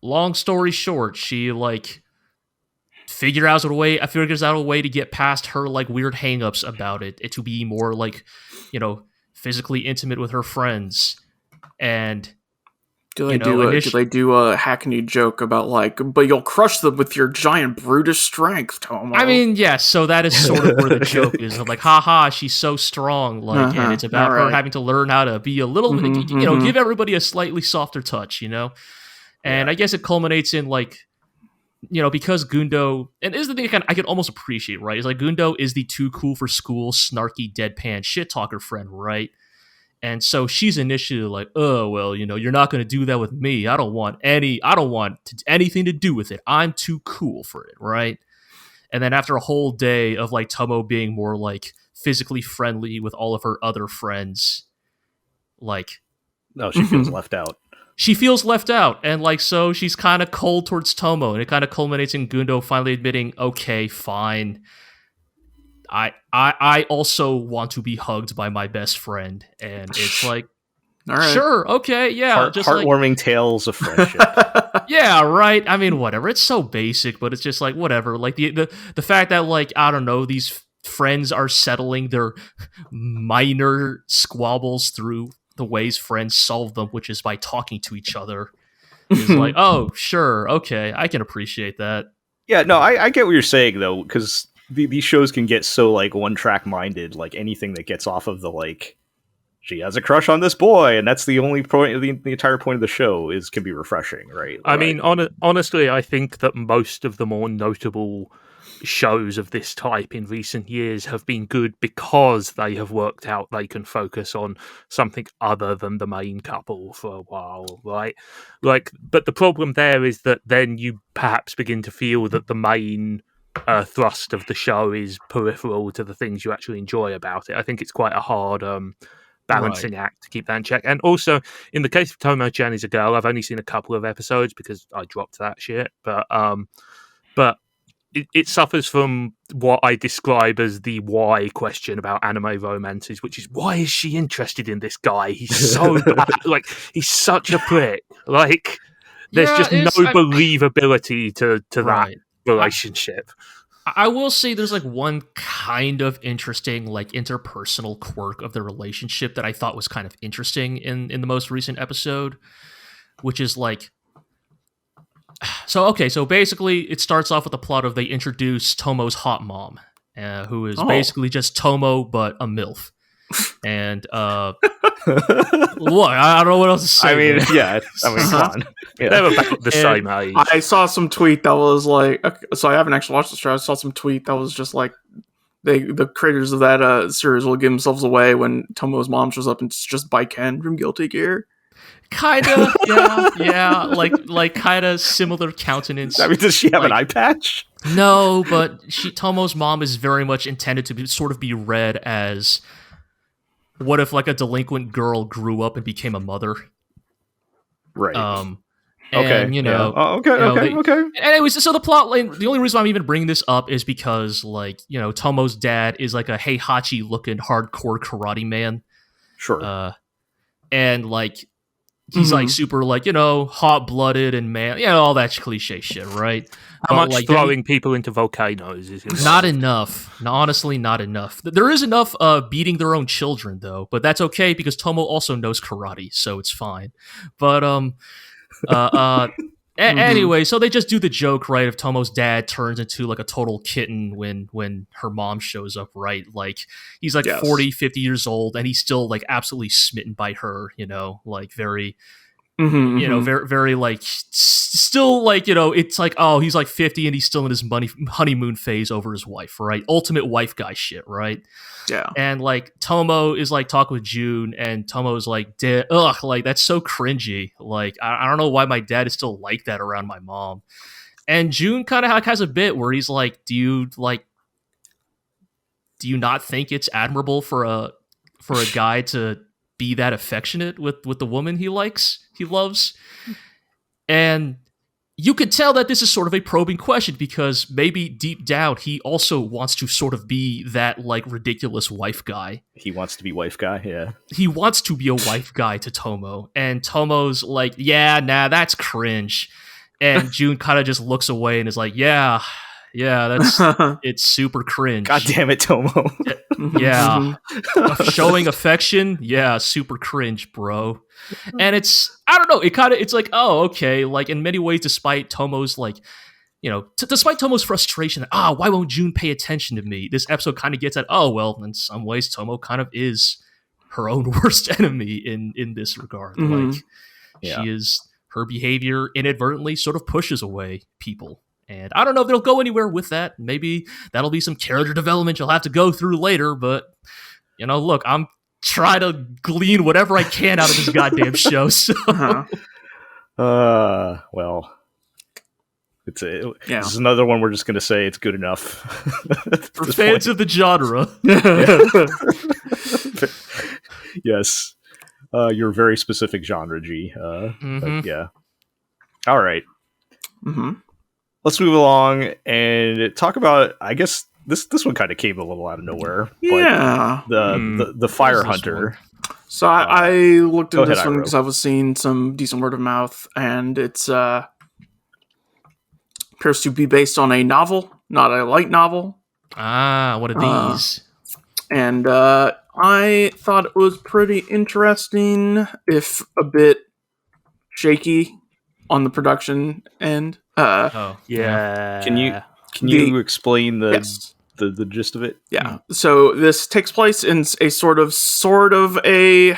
long story short, she like figures out a way to get past her like weird hangups about it to be more like physically intimate with her friends. And do they do a hackneyed joke about like, but you'll crush them with your giant brutish strength, Tomo? I mean, yes, so that is sort of where the joke is of like, haha, she's so strong, like, and it's about her having to learn how to be a little give everybody a slightly softer touch, and I guess it culminates in like, because Gundo, and this is the thing I can almost appreciate, right? Is like Gundo is the too cool for school, snarky, deadpan shit talker friend, right? And so she's initially like, oh, well, you're not going to do that with me. I don't want anything to do with it. I'm too cool for it, right? And then after a whole day of like Tomo being more like physically friendly with all of her other friends, like, no, she feels left out. She feels left out, and like so, she's kind of cold towards Tomo, and it kind of culminates in Gundo finally admitting, "Okay, fine. I also want to be hugged by my best friend," and it's like, all right. Sure, okay, yeah, just heartwarming like, tales of friendship. Yeah, right. I mean, whatever. It's so basic, but it's just like whatever. Like the fact that like I don't know, these friends are settling their minor squabbles through the ways friends solve them, which is by talking to each other, is like, oh, sure, okay, I can appreciate that. Yeah, no, I get what you're saying, though, because these shows can get so, like, one-track minded, like, anything that gets off of the, like, she has a crush on this boy, and that's the only point, the entire point of the show can be refreshing, right? I mean, honestly, I think that most of the more notable shows of this type in recent years have been good because they have worked out they can focus on something other than the main couple for a while, right? Like, but the problem there is that then you perhaps begin to feel that the main thrust of the show is peripheral to the things you actually enjoy about it. I think it's quite a hard balancing act to keep that in check. And also, in the case of Tomo-chan is a girl, I've only seen a couple of episodes because I dropped that shit, but it suffers from what I describe as the why question about anime romances, which is, why is she interested in this guy? He's so bad. Like, he's such a prick. Like, there's just no believability to that relationship. I will say there's like one kind of interesting like interpersonal quirk of the relationship that I thought was kind of interesting in the most recent episode, which is like, so basically it starts off with the plot of they introduce Tomo's hot mom, who is basically just Tomo but a MILF. And what? I don't know what else to say. I mean, come on. Yeah. They're about the same age. I saw some tweet that was like, so I haven't actually watched the show. I saw some tweet that was just like, the creators of that series will give themselves away when Tomo's mom shows up and it's just by Ken from Guilty Gear. Kinda, yeah, like kinda similar countenance. I mean, does she have an Like- eye patch? No, but Tomo's mom is very much intended to sort of be read as, what if like a delinquent girl grew up and became a mother? Right. And okay. you know, Yeah. Oh, okay. you know, Okay. they- okay. anyways, so the plot line. The only reason I'm even bringing this up is because, like, you know, Tomo's dad is like a Heihachi looking hardcore karate man, Sure. and like he's like super like, you know, hot blooded and man, you know, all that cliche shit, right? How But, much like, throwing people into volcanoes is involved? Not enough. No, honestly, not enough. There is enough beating their own children though, but that's okay because Tomo also knows karate, so it's fine. But anyway, so they just do the joke, right? If Tomo's dad turns into like a total kitten when her mom shows up, right? Like he's like Yes. 40, 50 years old and he's still like absolutely smitten by her, you know, like very you know, very, very like still like, you know, it's like, oh, he's like 50 and he's still in his honeymoon phase over his wife, right? Ultimate wife guy shit, right? Yeah. And like Tomo is like talking with June, and Tomo's like, ugh, like that's so cringy. Like I don't know why my dad is still like that around my mom. And June kind of has a bit where he's like, do you not think it's admirable for a guy to be that affectionate with the woman he loves? And you could tell that this is sort of a probing question because maybe deep down he also wants to sort of be that like ridiculous wife guy. He wants to be wife guy. Yeah. He wants to be a wife guy to Tomo, and Tomo's like, yeah, nah, that's cringe. And June kind of just looks away and is like, yeah, that's it's super cringe. God damn it, Tomo. Yeah. Showing affection, yeah, super cringe, bro. And it's, I don't know, it's like, oh, okay, like in many ways, despite Tomo's like, you know, despite Tomo's frustration that, why won't June pay attention to me? This episode kind of gets at, oh, well, in some ways, Tomo kind of is her own worst enemy in this regard. Like, she is, her behavior inadvertently sort of pushes away people. And I don't know if they'll go anywhere with that. Maybe that'll be some character development you'll have to go through later. But, you know, look, I'm trying to glean whatever I can out of this goddamn show. So. Well, this is another one we're just going to say it's good enough. For fans of the genre. Yes. Your very specific genre, G. But yeah. All right. Let's move along and talk about, I guess this one kind of came a little out of nowhere. Yeah. But the Fire Hunter. So I looked into this ahead, one because I was seeing some decent word of mouth, and it's appears to be based on a novel, not a light novel. What are these? And I thought it was pretty interesting, if a bit shaky on the production end. Yeah. Can you explain the Yes. the gist of it? Yeah. So this takes place in a sort of a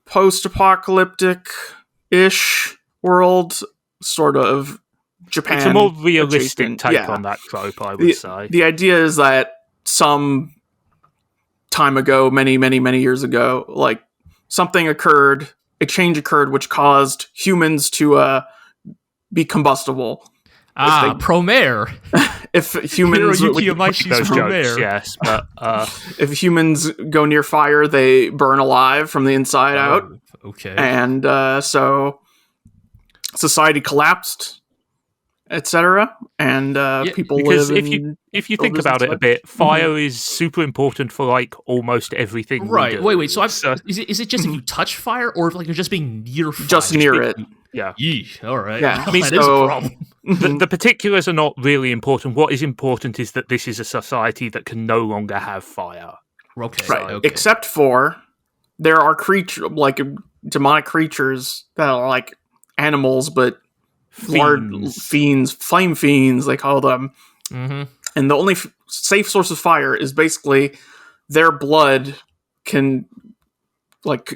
post-apocalyptic-ish world, sort of Japan. It's a more realistic adjacent. take Yeah. on that trope, I would say. The idea is that some time ago, many, many, many years ago, like something occurred, a change occurred, which caused humans to be combustible. Promare. If humans, Hiroyuki Amaishi's Those jokes, Promare. yes, but if humans go near fire, they burn alive from the inside out. Okay. And so society collapsed, etc. And people because live if you think about it a bit, fire is super important for like almost everything. Right. We do. Wait. So is it just if you touch fire, or if like you're just being near fire? just near it. Yeah. Yee. All right. Yeah. Well, that is a problem. The particulars are not really important. What is important is that this is a society that can no longer have fire. Okay. Right. Okay. Except for there are demonic creatures that are like animals, but flame fiends, they call them. Mm-hmm. And the only safe source of fire is basically their blood can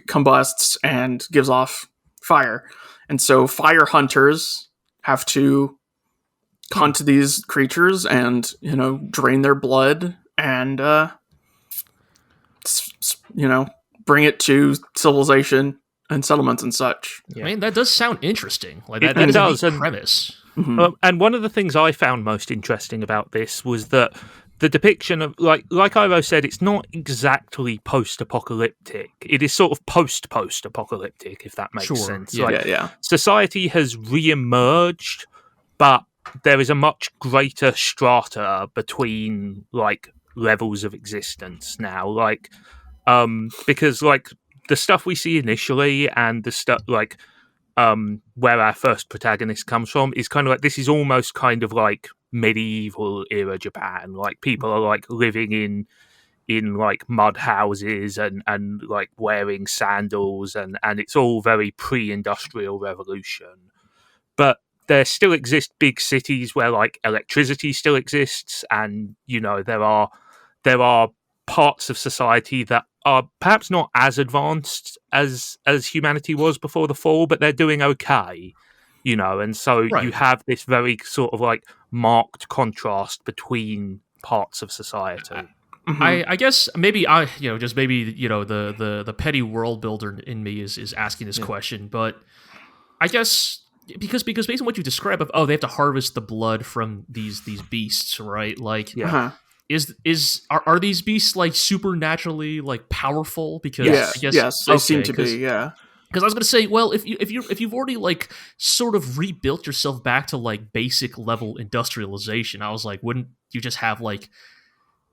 combusts and gives off fire. And so fire hunters have to hunt these creatures and, drain their blood and, bring it to civilization and settlements and such. I mean, that does sound interesting. Like It that is does, a and- neat premise. Mhm. And one of the things I found most interesting about this was that the depiction of, like Ivo said, it's not exactly post-apocalyptic. It is sort of post-apocalyptic, if that makes Sure, sense. yeah. Like, Yeah. society has re-emerged, but there is a much greater strata between like levels of existence now. Like, because like the stuff we see initially and the stuff like where our first protagonist comes from is kind of like, this is almost kind of like medieval era Japan. Like, people are like living in like mud houses and like wearing sandals, and it's all very pre-industrial revolution. But there still exist big cities where like electricity still exists, and there are parts of society that are perhaps not as advanced as humanity was before the fall, but they're doing okay, and so you Right. have this very sort of like marked contrast between parts of society. Mhm. I guess maybe the petty world builder in me is asking this question, but I guess because based on what you describe of they have to harvest the blood from these beasts, right? Like, Yeah. Uh-huh. are these beasts like supernaturally like powerful? Because Yeah. I guess Yes, they seem to be. Yeah. Because I was gonna say, well, if you've already like sort of rebuilt yourself back to like basic level industrialization, I was like, wouldn't you just have like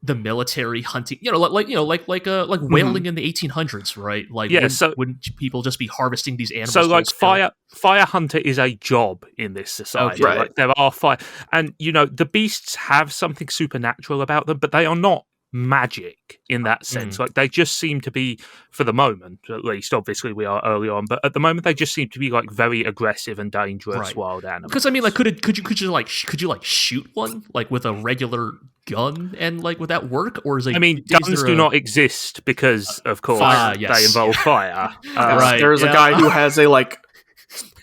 the military hunting, like whaling in the 1800s, right? Like, Yeah, wouldn't people just be harvesting these animals? So, like, full scale? fire hunter is a job in this society. Okay. Right. Like, there are fire, and the beasts have something supernatural about them, but they are not magic in that sense. Like, they just seem to be, for the moment, at least. Obviously, we are early on, but at the moment, they just seem to be like very aggressive and dangerous Right. wild animals. Because I mean, like, could you shoot one like with a regular gun, and like would that work? Or is like, I mean, guns do not exist because, of course, fire, they yes. involve fire. Right. There's a yeah. guy who has a like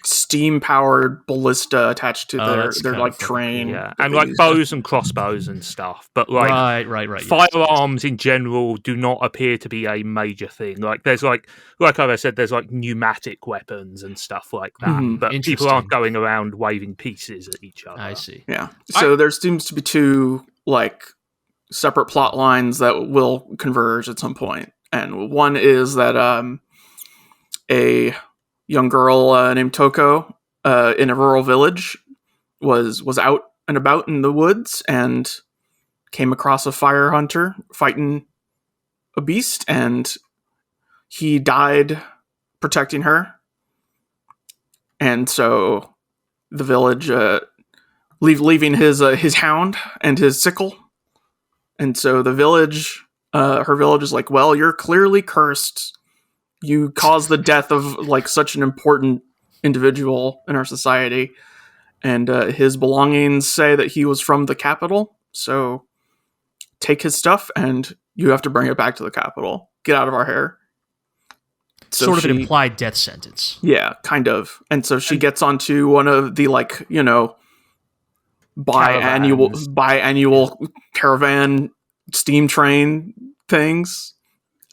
steam powered ballista attached to that's their kinda like fucking train. cool. Yeah, that and they like use. bows and crossbows and stuff. But like, right. Yes. firearms in general do not appear to be a major thing. Like, there's like I said, there's like pneumatic weapons and stuff like that. Mhm. But people aren't going around waving pieces at each other. I see. Yeah. So there seems to be two like separate plot lines that will converge at some point. And one is that a young girl named Toko in a rural village was out and about in the woods and came across a fire hunter fighting a beast, and he died protecting her. And so the village leaving his hound and his sickle. And so the village, her village is like, well, you're clearly cursed. You caused the death of like such an important individual in our society. And his belongings say that he was from the capital. So take his stuff and you have to bring it back to the capital. Get out of our hair. So Sort of an implied death sentence. Yeah, kind of. And so she gets onto one of the like, biannual caravan steam train things.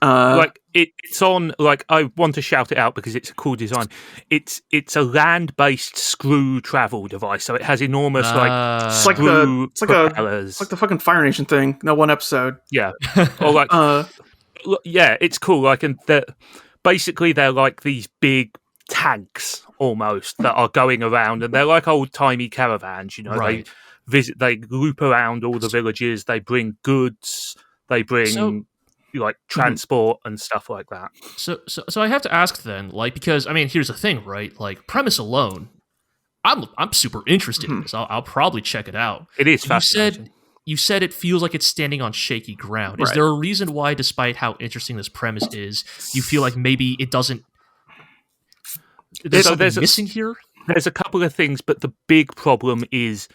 Like it's on. Like, I want to shout it out because it's a cool design. It's a land-based screw travel device, so it has enormous it's like screw the fucking Fire Nation thing. That one episode. Yeah, or like yeah, it's cool. Like, and basically they're like these big tanks almost that are going around, and they're like old-timey caravans. Right. They loop around all the villages. They bring goods. They bring like transport and stuff like that. So I have to ask then, like, because I mean, here's the thing, right? Like, premise alone, I'm super interested in this. I'll probably check it out. It is fascinating. You said it feels like it's standing on shaky ground. Is Right. there a reason why, despite how interesting this premise is, you feel like maybe it doesn't? There's something missing here. There's a couple of things, but the big problem is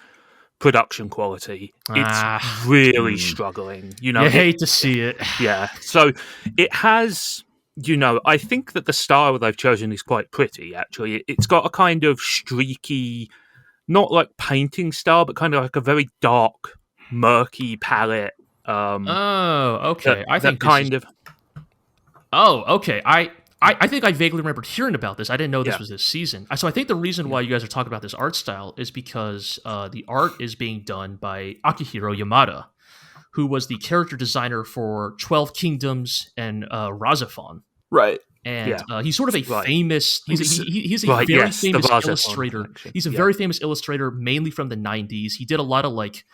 production quality. It's really struggling. You hate to see it. Yeah. So it has, I think that the style they've chosen is quite pretty, actually. It's got a kind of streaky, not like painting style, but kind of like a very dark, murky palette. Oh, okay. Oh, okay. I think I vaguely remembered hearing about this. I didn't know this Yeah. was this season. So I think the reason why you guys are talking about this art style is because the art is being done by Akihiro Yamada, who was the character designer for 12 Kingdoms and Razafon. Right. And he's sort of a Right. famous. He's a Right, very yes, the famous Razafon illustrator. collection. He's a Yeah. very famous illustrator, mainly from the 90s. He did a lot of like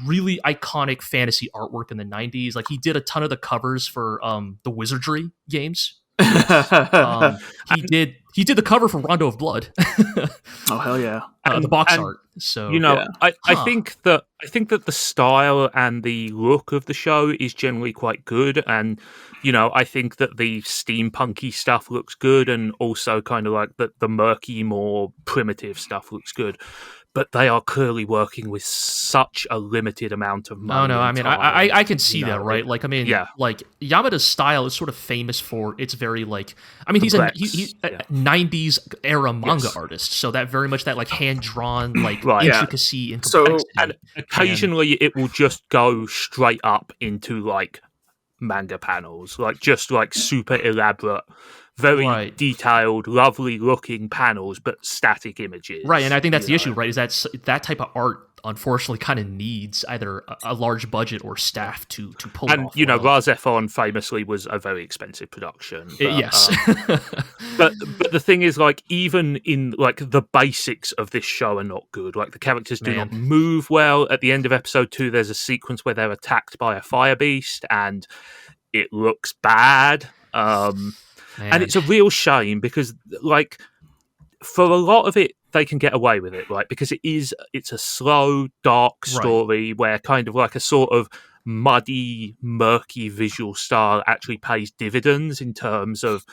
really iconic fantasy artwork in the 90s. Like he did a ton of the covers for the Wizardry games. He did the cover for Rondo of Blood. Oh hell yeah! The box and, art. So you know, Yeah. I think that the style and the look of the show is generally quite good, and you know, I think that the steampunky stuff looks good, and also kind of like the murky, more primitive stuff looks good. But they are clearly working with such a limited amount of money. Oh no, I and mean, time, I can see you that, know, right? Like, I mean, yeah. like Yamada's style is sort of famous for it's very like, I mean, he's a Complex, yeah. 90s era manga Yes. artist, so that very much that like hand drawn like Right. Yeah. intricacy and So- complexity. And occasionally it will just go straight up into like manga panels, like just like super elaborate, very Right. detailed, lovely looking panels, but static images. Right, and I think that's you the issue, know. right? Is that type of art unfortunately kind of needs either a large budget or staff to pull it And off. you know, well. Razafon famously was a very expensive production. But, Yes. but the thing is, like, even in like the basics of this show are not good. Like the characters do not Man. move well. At the end of episode 2, there's a sequence where they're attacked by a fire beast, and it looks bad. And it's a real shame because, like, for a lot of it, they can get away with it, right? Because it's a slow, dark story where kind of like a sort of muddy, murky visual style actually pays dividends in terms of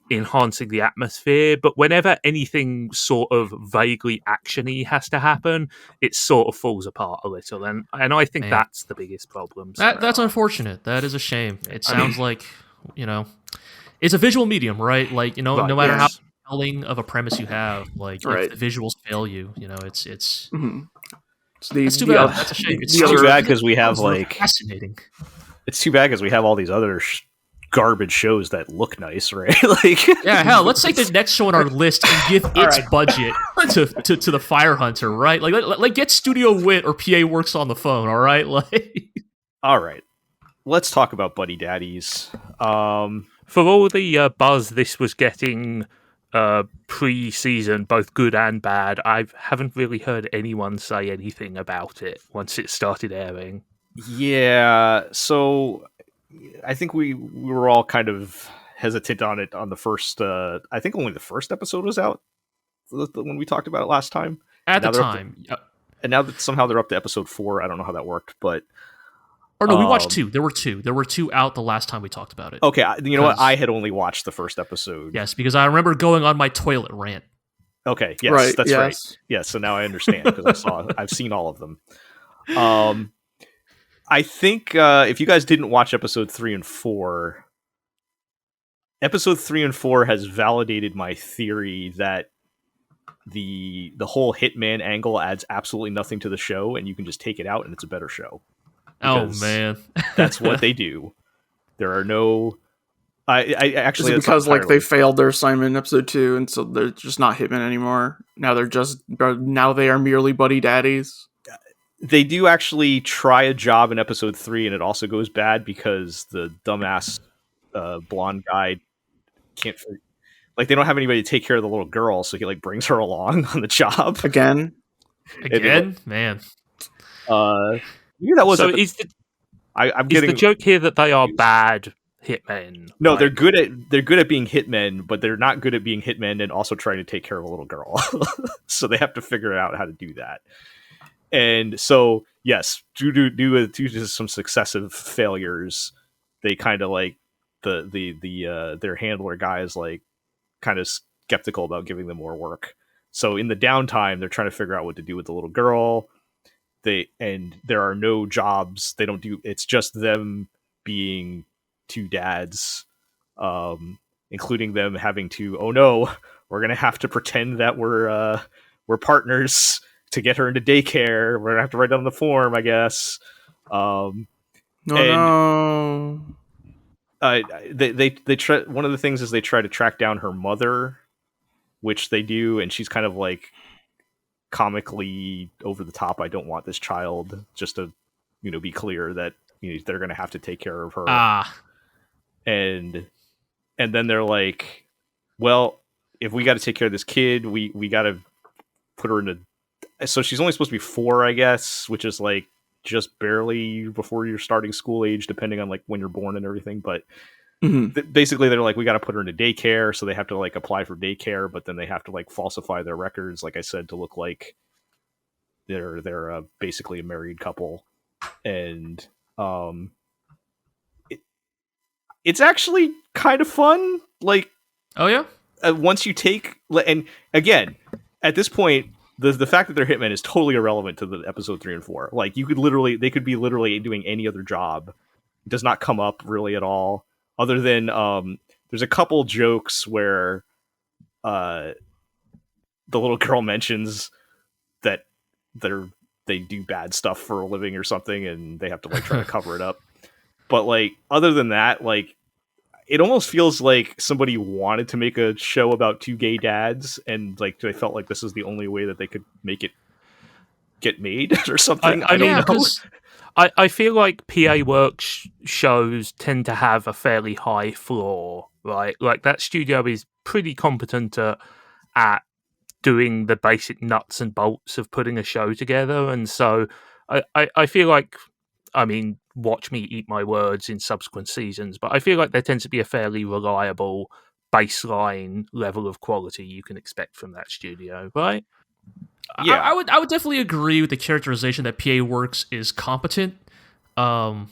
enhancing the atmosphere. But whenever anything sort of vaguely actiony has to happen, it sort of falls apart a little. And I think Man. that's the biggest problem. That's unfortunate. That is a shame. It sounds like, you know, it's a visual medium, right? Like, you know, Right, no matter yes. how compelling of a premise you have, like Right. if the visuals fail you, you know, it's Mhm. So it's too bad. That's a shame. It's It's too other- bad because we have sort of like fascinating. it's too bad because we have all these other garbage shows that look nice, right? Like Yeah, hell, let's take the next show on our list and give its right. budget to the Fire Hunter, right? Like get Studio Wit or PA Works on the phone, all right? Like, all right, let's talk about Buddy Daddies. For all the buzz this was getting pre-season, both good and bad, I haven't really heard anyone say anything about it once it started airing. Yeah, so I think we were all kind of hesitant on it on the first. I think only the first episode was out when we talked about it last time. at Now the they're up time. And now that somehow they're up to episode 4, I don't know how that worked, but Or no, we watched two. There were two out the last time we talked about it. okay, you know what? 'Cause- I had only watched the first episode. Yes, because I remember going on my toilet rant. Okay, yes, Right, that's right. yes. Yes, so now I understand because I've seen all of them. I think if you guys didn't watch episode 3 and 4, episode 3 and 4 has validated my theory that the whole Hitman angle adds absolutely nothing to the show, and you can just take it out, and it's a better show. Oh Because man, that's what they do. There are no. I Is actually it that's because like entirely- they failed their assignment in episode 2, and so they're just not Hitmen anymore? Now they are merely Buddy Daddies. they do actually try a job in episode 3, and it also goes bad because the dumbass blonde guy can't. Like they don't have anybody to take care of the little girl, so he like brings her along on the job. Again, again, man. Maybe that was. So is I'm the getting joke here that they are bad hitmen? no. Like, They're good at being hitmen, but they're not good at being hitmen and also trying to take care of a little girl. So they have to figure out how to do that. And so yes, due to some successive failures, they kind of like their handler guy is like kind of skeptical about giving them more work. So in the downtime, they're trying to figure out what to do with the little girl. There are no jobs. They don't do. It's just them being two dads, including them having to. Oh no, we're gonna have to pretend that we're partners to get her into daycare. We're gonna have to write down the form, I guess. no. they try. One of the things is they try to track down her mother, which they do, and she's kind of like comically over the top. I don't want this child. Just to be clear that they're going to have to take care of her. And then they're like, well, if we got to take care of this kid, we got to put her in a. So she's only supposed to be 4, I guess, which is like just barely before you're starting school age, depending on like when you're born and everything. But basically, they're like, we got to put her in a daycare, so they have to like apply for daycare, but then they have to like falsify their records, like I said, to look like they're basically a married couple, and it's actually kind of fun. Like, oh yeah, once you take, and again, at this point, the fact that they're hitmen is totally irrelevant to the episode 3 and 4. Like, they could be literally doing any other job. It does not come up really at all, other than there's a couple jokes where the little girl mentions that they do bad stuff for a living or something, and they have to like try to cover it up. But like, other than that, like, it almost feels like somebody wanted to make a show about 2 gay dads, and like they felt like this is the only way that they could make it get made or something. I don't know. I feel like PA Works shows tend to have a fairly high floor, right? Like, that studio is pretty competent at doing the basic nuts and bolts of putting a show together, and so I feel like, I mean, watch me eat my words in subsequent seasons, but I feel like there tends to be a fairly reliable baseline level of quality you can expect from that studio, right? Yeah, I would definitely agree with the characterization that PA Works is competent, but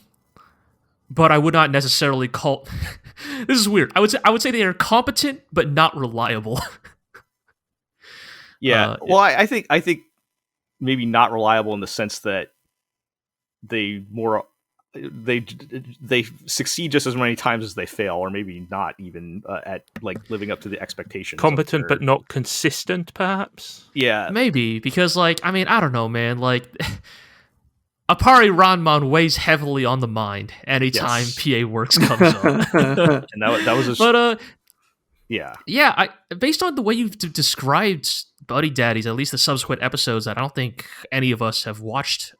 I would not necessarily call. This is weird. I would say they are competent but not reliable. Yeah, well, I think maybe not reliable in the sense that they succeed just as many times as they fail, or maybe not even at like living up to the expectations. Competent but not consistent, perhaps. Yeah, maybe, because like, I mean, I don't know, man. Like, Appari Ranman weighs heavily on the mind anytime PA Works comes up, and that was. But yeah. Based on the way you've described Buddy Daddies, at least the subsequent episodes that I don't think any of us have watched,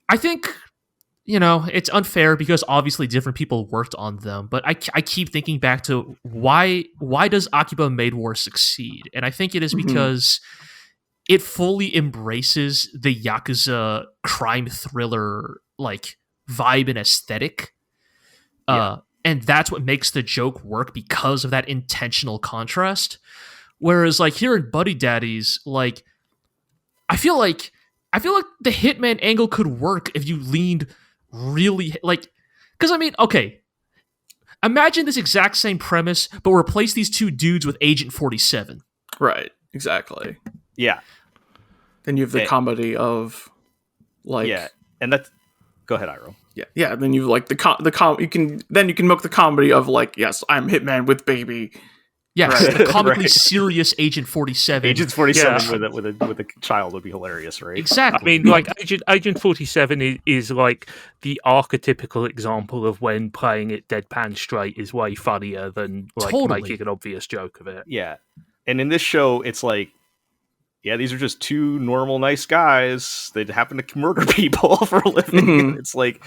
I think, it's unfair because obviously different people worked on them, but I keep thinking back to why does Akiba Maid War succeed? And I think it is because it fully embraces the Yakuza crime thriller like vibe and aesthetic. And that's what makes the joke work, because of that intentional contrast. Whereas like here in Buddy Daddies, like I feel like the hitman angle could work if you leaned really like, because I mean, okay, imagine this exact same premise, but replace these 2 dudes with Agent 47. Right, exactly. Yeah. Then you have the comedy of like, and that's. Go ahead, Iro. Yeah. Then you like you can milk the comedy of like, yes, I'm Hitman with baby. Yeah, the comically serious Agent 47. Agent 47 with a child would be hilarious, right? Exactly. I mean, like, Agent 47 is like the archetypical example of when playing it deadpan straight is way funnier than like making an obvious joke of it. Yeah, and in this show, it's like, yeah, these are just 2 normal, nice guys that happen to murder people for a living. It's like,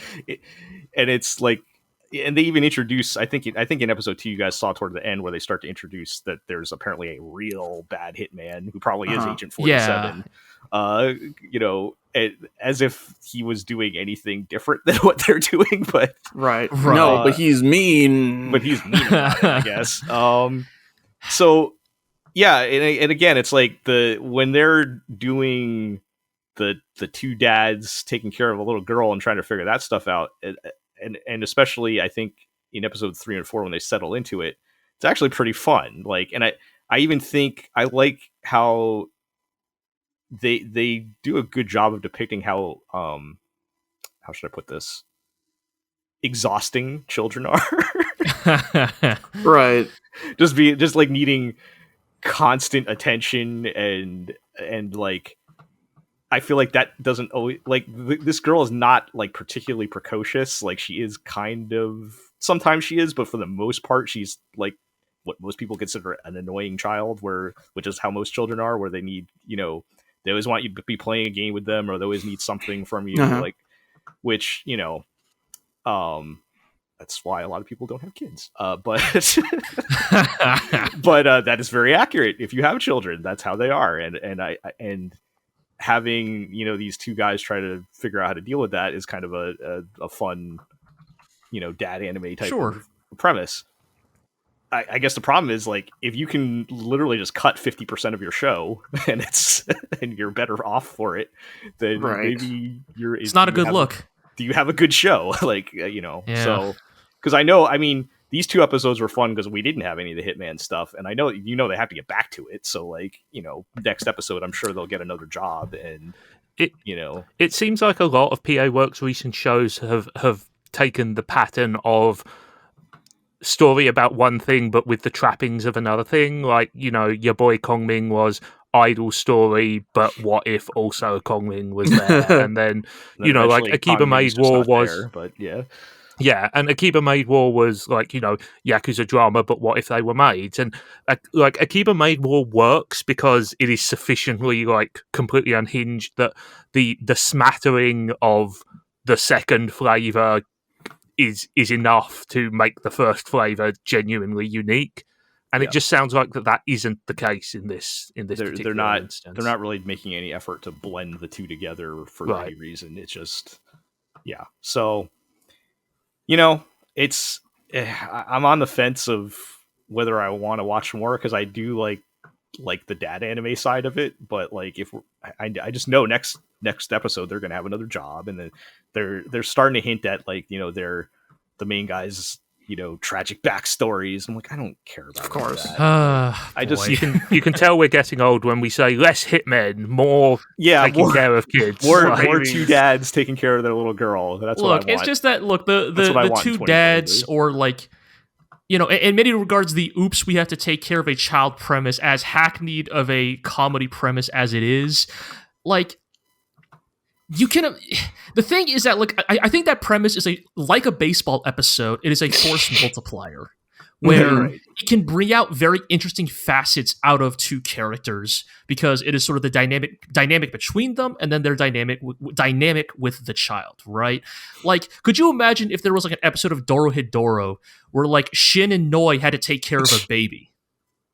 and they even introduce, I think in episode 2 you guys saw toward the end where they start to introduce that there's apparently a real bad hitman who probably is Agent 47. As if he was doing anything different than what they're doing, but right. No, but he's mean. But he's mean about it, I guess. So yeah, and again, it's like when they're doing the 2 dads taking care of a little girl and trying to figure that stuff out. And especially, I think in episode 3 and 4 when they settle into it, it's actually pretty fun. Like, and I even think I like how they do a good job of depicting how should I put this? Exhausting children are. Right. Just like needing constant attention and like I feel like that doesn't always like this girl is not like particularly precocious. Like she is kind of sometimes she is, but for the most part, she's like what most people consider an annoying child, which is how most children are, where they need they always want you to be playing a game with them, or they always need something from you, like which that's why a lot of people don't have kids. But but that is very accurate. If you have children, that's how they are, and having these two guys try to figure out how to deal with that is kind of a fun dad anime type of premise. I guess the problem is like if you can literally just cut 50% of your show and and you're better off for it, then maybe it's not a good look. Do you have a good show? Like so because I mean these 2 episodes were fun because we didn't have any of the Hitman stuff, and I know they have to get back to it. So like next episode, I'm sure they'll get another job, and it seems like a lot of PA Works recent shows have taken the pattern of story about one thing, but with the trappings of another thing. Like your boy Kongming was idol story, but what if also Kongming was there? And then like Akiba Maid War was there, but yeah, and Akiba Maid War was like, Yakuza drama, but what if they were maids? And like Akiba Maid War works because it is sufficiently like completely unhinged that the smattering of the second flavor is enough to make the first flavor genuinely unique. And it just sounds like that isn't the case in this particular instance. They're not really making any effort to blend the two together for any reason. It's just so it's I'm on the fence of whether I want to watch more, because I do like the dad anime side of it, but like if I just know next episode they're gonna have another job, and then they're starting to hint at like they're the main guys tragic backstories. I'm like, I don't care about of course that. I just you can tell we're getting old when we say less hitmen, more taking care of kids, more 2 dads taking care of their little girl. That's what I want. It's just that the 2 dads, or like in many regards, the oops, we have to take care of a child premise, as hackneyed of a comedy premise as it is, like you can. The thing is that like I think that premise is like a baseball episode. It is a force multiplier where it can bring out very interesting facets out of 2 characters, because it is sort of the dynamic between them, and then their dynamic with the child, right? Like, could you imagine if there was like an episode of Dorohedoro where like Shin and Noi had to take care of a baby?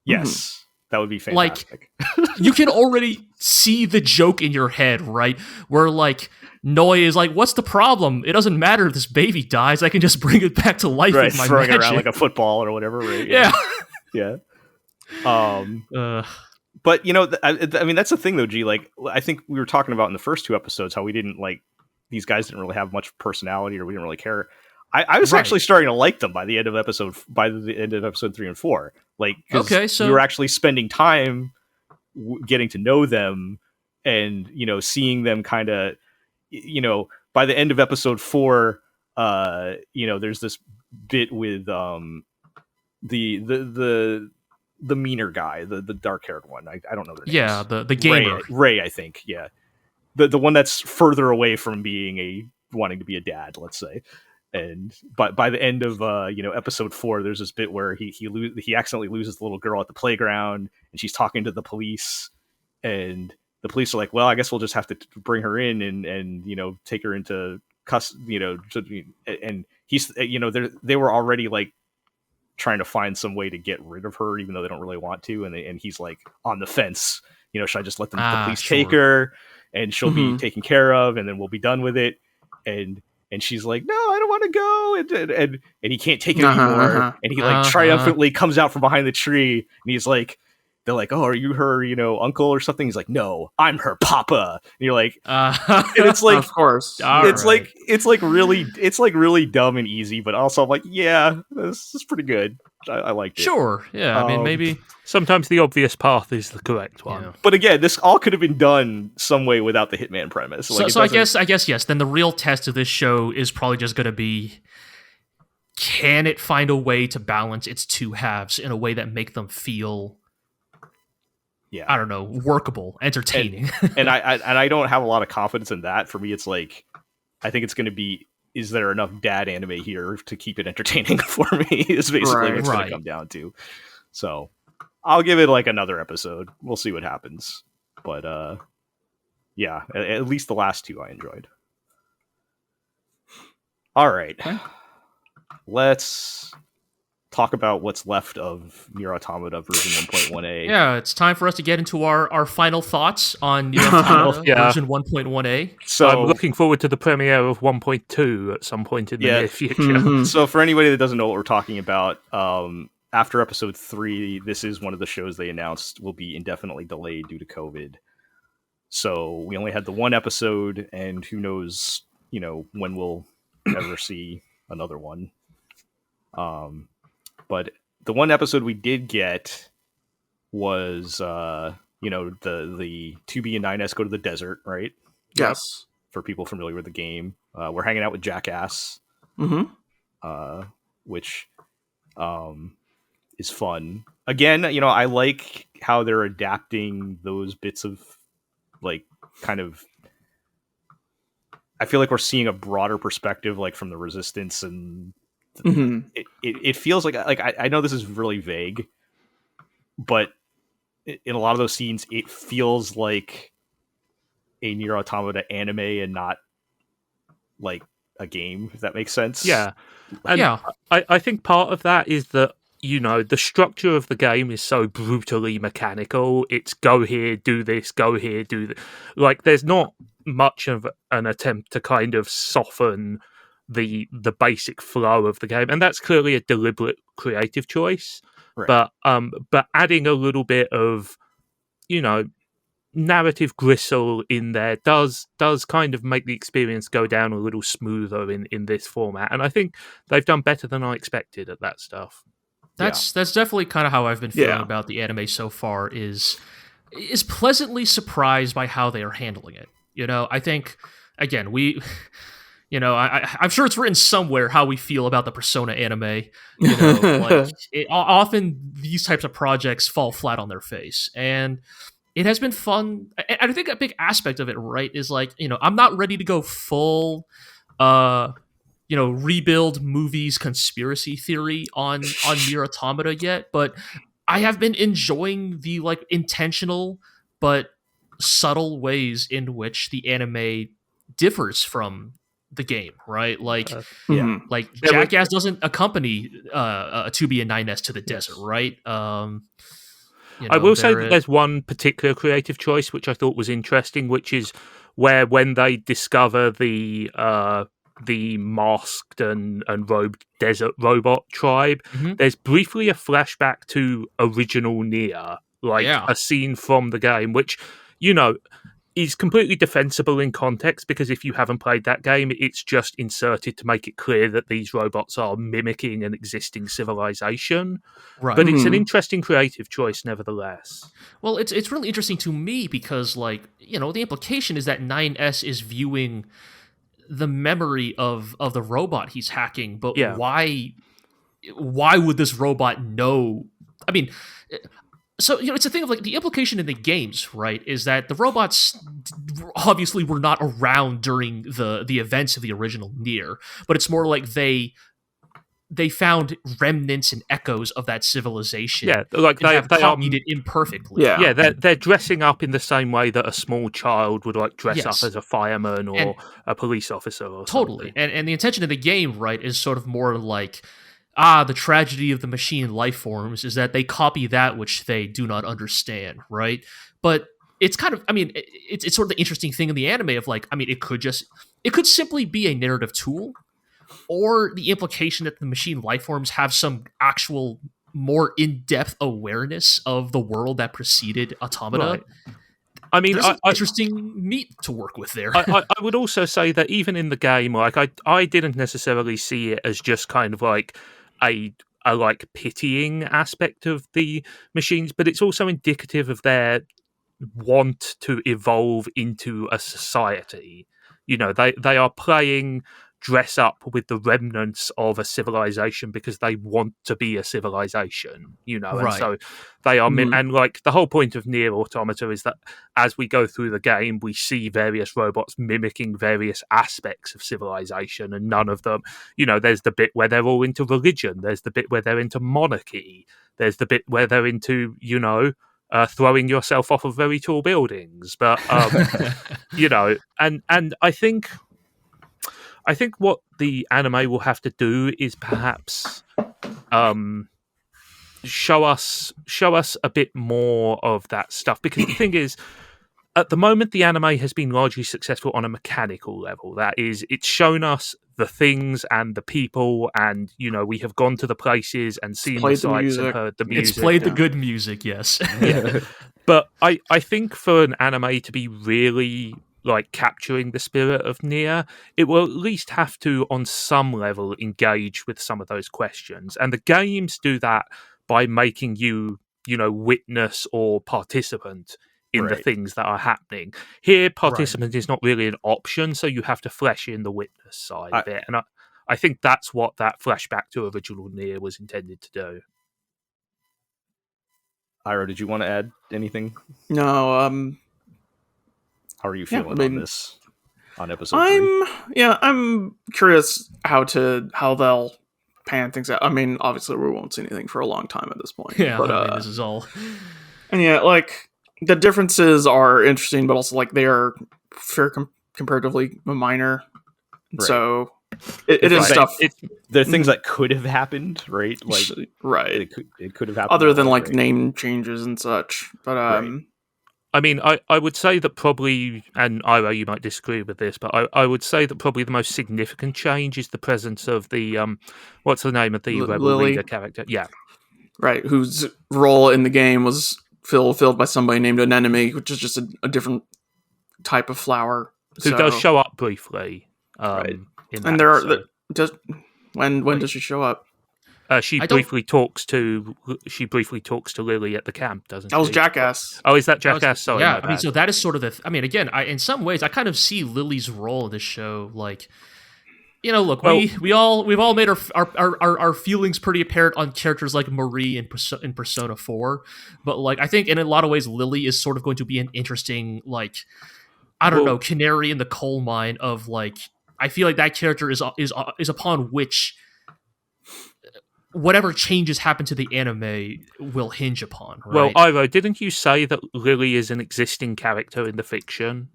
Yes. That would be fantastic. Like, you can already see the joke in your head, right? Where like Noi is like, "What's the problem? It doesn't matter if this baby dies. I can just bring it back to life with my throwing magic." it around like a football or whatever. Right? Yeah. Yeah. But I mean, that's the thing though, G. Like, I think we were talking about in the first 2 episodes how we didn't like these guys didn't really have much personality, or we didn't really care. I was actually starting to like them by the end of episode 3 and 4. Like, so we were actually spending time getting to know them, and seeing them kind of, by the end of episode 4, there's this bit with the meaner guy, the dark haired one. I don't know their names. Yeah, the gamer Ray, I think. Yeah, the one that's further away from being wanting to be a dad, let's say. And by the end of episode 4, there's this bit where he accidentally loses the little girl at the playground, and she's talking to the police, and the police are like, "Well, I guess we'll just have to bring her in and take her into custody." And he's they were already like trying to find some way to get rid of her, even though they don't really want to, and he's like on the fence. Should I just let the police take her, and she'll be taken care of, and then we'll be done with it? And she's like, "No, I don't want to go," and he can't take it anymore. And he like triumphantly comes out from behind the tree, and he's like, they're like, "Oh, are you her, uncle or something?" He's like, "No, I'm her papa." And you're like, and it's like, of course, it's like really dumb and easy, but also I'm like, yeah, this is pretty good. I liked it. Sure, yeah. I mean, maybe sometimes the obvious path is the correct one. Yeah. But again, this all could have been done some way without the Hitman premise. Like, so I guess yes. Then the real test of this show is probably just going to be, can it find a way to balance its 2 halves in a way that make them feel Yeah. I don't know, workable, entertaining. And I don't have a lot of confidence in that. For me, it's like, I think it's going to be, is there enough dad anime here to keep it entertaining for me? Is basically what it's going to come down to. So I'll give it like another episode. We'll see what happens. But yeah, at least the last two I enjoyed. All right. Okay. Let's talk about what's left of NieR Automata version 1.1a. Yeah, it's time for us to get into our final thoughts on NieR Automata version 1.1a. So I'm looking forward to the premiere of 1.2 at some point in the near future. So for anybody that doesn't know what we're talking about, after episode 3, this is one of the shows they announced will be indefinitely delayed due to COVID. So we only had the one episode, and who knows, when we'll ever see another one. But the one episode we did get was, the 2B and 9S go to the desert, right? Yes. For people familiar with the game. We're hanging out with Jackass, which is fun. Again, I like how they're adapting those bits of, like, kind of... I feel like we're seeing a broader perspective, like, from the Resistance, and it feels like I know this is really vague, but in a lot of those scenes, it feels like a NieR Automata anime and not like a game, if that makes sense. Yeah. And I think part of that is that, the structure of the game is so brutally mechanical. It's go here, do this, go here, do this. Like, there's not much of an attempt to kind of soften the basic flow of the game, and that's clearly a deliberate creative choice. Right. But adding a little bit of, narrative gristle in there does kind of make the experience go down a little smoother in this format, and I think they've done better than I expected at that stuff. That's definitely kind of how I've been feeling about the anime so far, is pleasantly surprised by how they are handling it. I think, again, I'm sure it's written somewhere how we feel about the Persona anime. Often these types of projects fall flat on their face, and it has been fun. And I think a big aspect of it, right, is like, I'm not ready to go full, rebuild movies conspiracy theory on NieR Automata yet, but I have been enjoying the, like, intentional but subtle ways in which the anime differs from the game, right? Like, like Jackass doesn't accompany a 2B and 9S to the desert, right? I will say that there's one particular creative choice which I thought was interesting, which is where, when they discover the masked and robed desert robot tribe, there's briefly a flashback to original NieR, a scene from the game, which, is completely defensible in context, because if you haven't played that game, it's just inserted to make it clear that these robots are mimicking an existing civilization. Right. But it's an interesting creative choice nevertheless. Well, it's really interesting to me because, like, the implication is that 9S is viewing the memory of the robot he's hacking, but why would this robot know? I mean, so, it's a thing of, like, the implication in the games, right, is that the robots obviously were not around during the events of the original NieR, but it's more like they found remnants and echoes of that civilization. Yeah, like they copied it imperfectly. Yeah, they're dressing up in the same way that a small child would, like, dress up as a fireman or a police officer or totally. something. And the intention of the game, right, is sort of more like, the tragedy of the machine life forms is that they copy that which they do not understand, right? But it's kind of, it's sort of the interesting thing in the anime of, like, it could simply be a narrative tool, or the implication that the machine life forms have some actual more in-depth awareness of the world that preceded Automata. Right. There's interesting meat to work with there. I would also say that even in the game, like, I didn't necessarily see it as just kind of like a like pitying aspect of the machines, but it's also indicative of their want to evolve into a society. They are playing dress up with the remnants of a civilization because they want to be a civilization, and Right. so they are. Mhm. And like the whole point of NieR Automata is that as we go through the game, we see various robots mimicking various aspects of civilization, and none of them, there's the bit where they're all into religion, there's the bit where they're into monarchy, there's the bit where they're into, throwing yourself off of very tall buildings, but and I think what the anime will have to do is perhaps show us a bit more of that stuff, because the thing is, at the moment the anime has been largely successful on a mechanical level. That is, it's shown us the things and the people, and we have gone to the places and seen the sights and heard the music. It's played the good music, yes. Yeah. But I think for an anime to be really like capturing the spirit of NieR, it will at least have to, on some level, engage with some of those questions. And the games do that by making you, witness or participant in the things that are happening. Here, participant is not really an option, so you have to flesh in the witness side of it. And I think that's what that flashback to original NieR was intended to do. Ira, did you want to add anything? No, How are you feeling on this? On episode 3? I'm curious how they'll pan things out. I mean, obviously we won't see anything for a long time at this point. Yeah, but this is all. And like the differences are interesting, but also like they are comparatively minor. Right. So it is stuff. There are things that could have happened, right? Like, right. It could have happened. Other than like name changes and such. But I mean, I would say that probably, and Ira, you might disagree with this, but I would say that probably the most significant change is the presence of the what's the name of the rebel leader character? Yeah, right. Whose role in the game was filled by somebody named an enemy, which is just a different type of flower. Who does show up briefly. Right. In and that, when does she show up? She briefly talks to Lily at the camp, doesn't she? That was Jackass. Oh, is that Jackass? Sorry, yeah, I mean, so that is sort of the. I mean, again, in some ways, I kind of see Lily's role in this show like, look, we've all made our feelings pretty apparent on characters like Marie in Persona 4, but like I think in a lot of ways, Lily is sort of going to be an interesting like, I don't know, canary in the coal mine of like. I feel like that character is upon which whatever changes happen to the anime will hinge upon. Right? Well, Iro, didn't you say that Lily is an existing character in the fiction?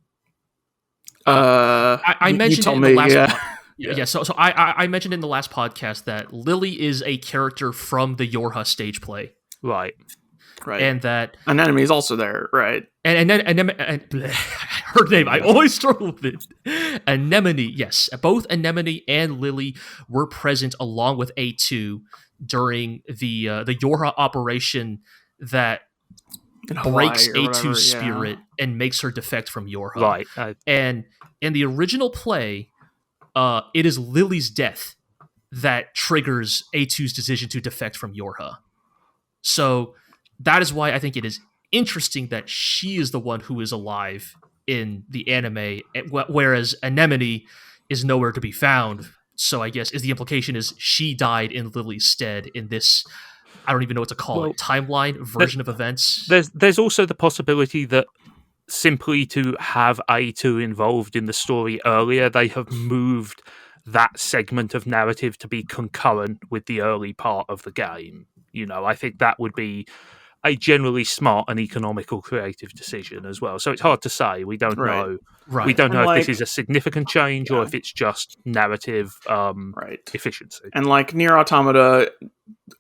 I mentioned it in the last. Yeah. So I mentioned in the last podcast that Lily is a character from the Yorha stage play. Right. And that an enemy is also there, right? And her name, I always struggle with it. Anemone, yes. Both Anemone and Lily were present along with A2 during the Yorha operation that breaks A2's spirit and makes her defect from Yorha. Right. And in the original play, it is Lily's death that triggers A2's decision to defect from Yorha. So that is why I think it is interesting that she is the one who is alive in the anime, whereas Anemone is nowhere to be found. So I guess the implication is she died in Lily's stead in this, I don't even know what to call it, timeline version of events. There's also the possibility that simply to have A2 involved in the story earlier, they have moved that segment of narrative to be concurrent with the early part of the game. I think that would be a generally smart and economical creative decision as well. So it's hard to say. We don't know. Right. We don't know if this is a significant change or if it's just narrative efficiency. And like NieR Automata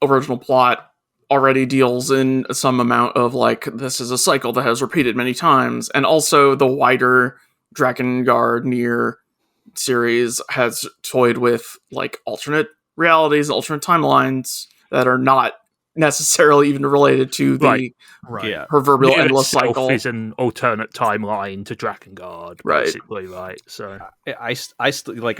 original plot already deals in some amount of like this is a cycle that has repeated many times, and also the wider Drakengard NieR series has toyed with like alternate realities, alternate timelines that are not necessarily even related to the proverbial endless cycle. Is an alternate timeline to Drakengard, basically, right? So I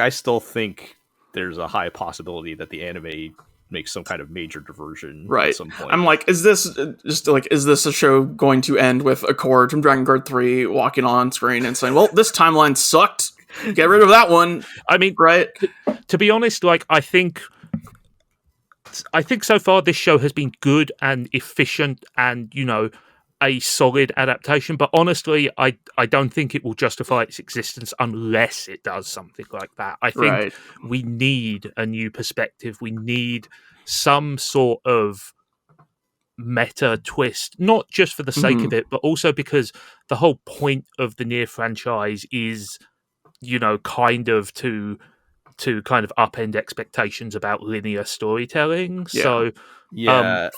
still think there's a high possibility that the anime makes some kind of major diversion at some point. I'm like, is this a show going to end with Accord from Drakengard 3 walking on screen and saying, well, this timeline sucked, Get rid of that one, I mean, right? to be honest, like I think so far this show has been good and efficient and, a solid adaptation. But honestly, I don't think it will justify its existence unless it does something like that. I think Right. we need a new perspective. We need some sort of meta twist, not just for the sake of it, but also because the whole point of the NieR franchise is, kind of to kind of upend expectations about linear storytelling. Yeah. So Yeah.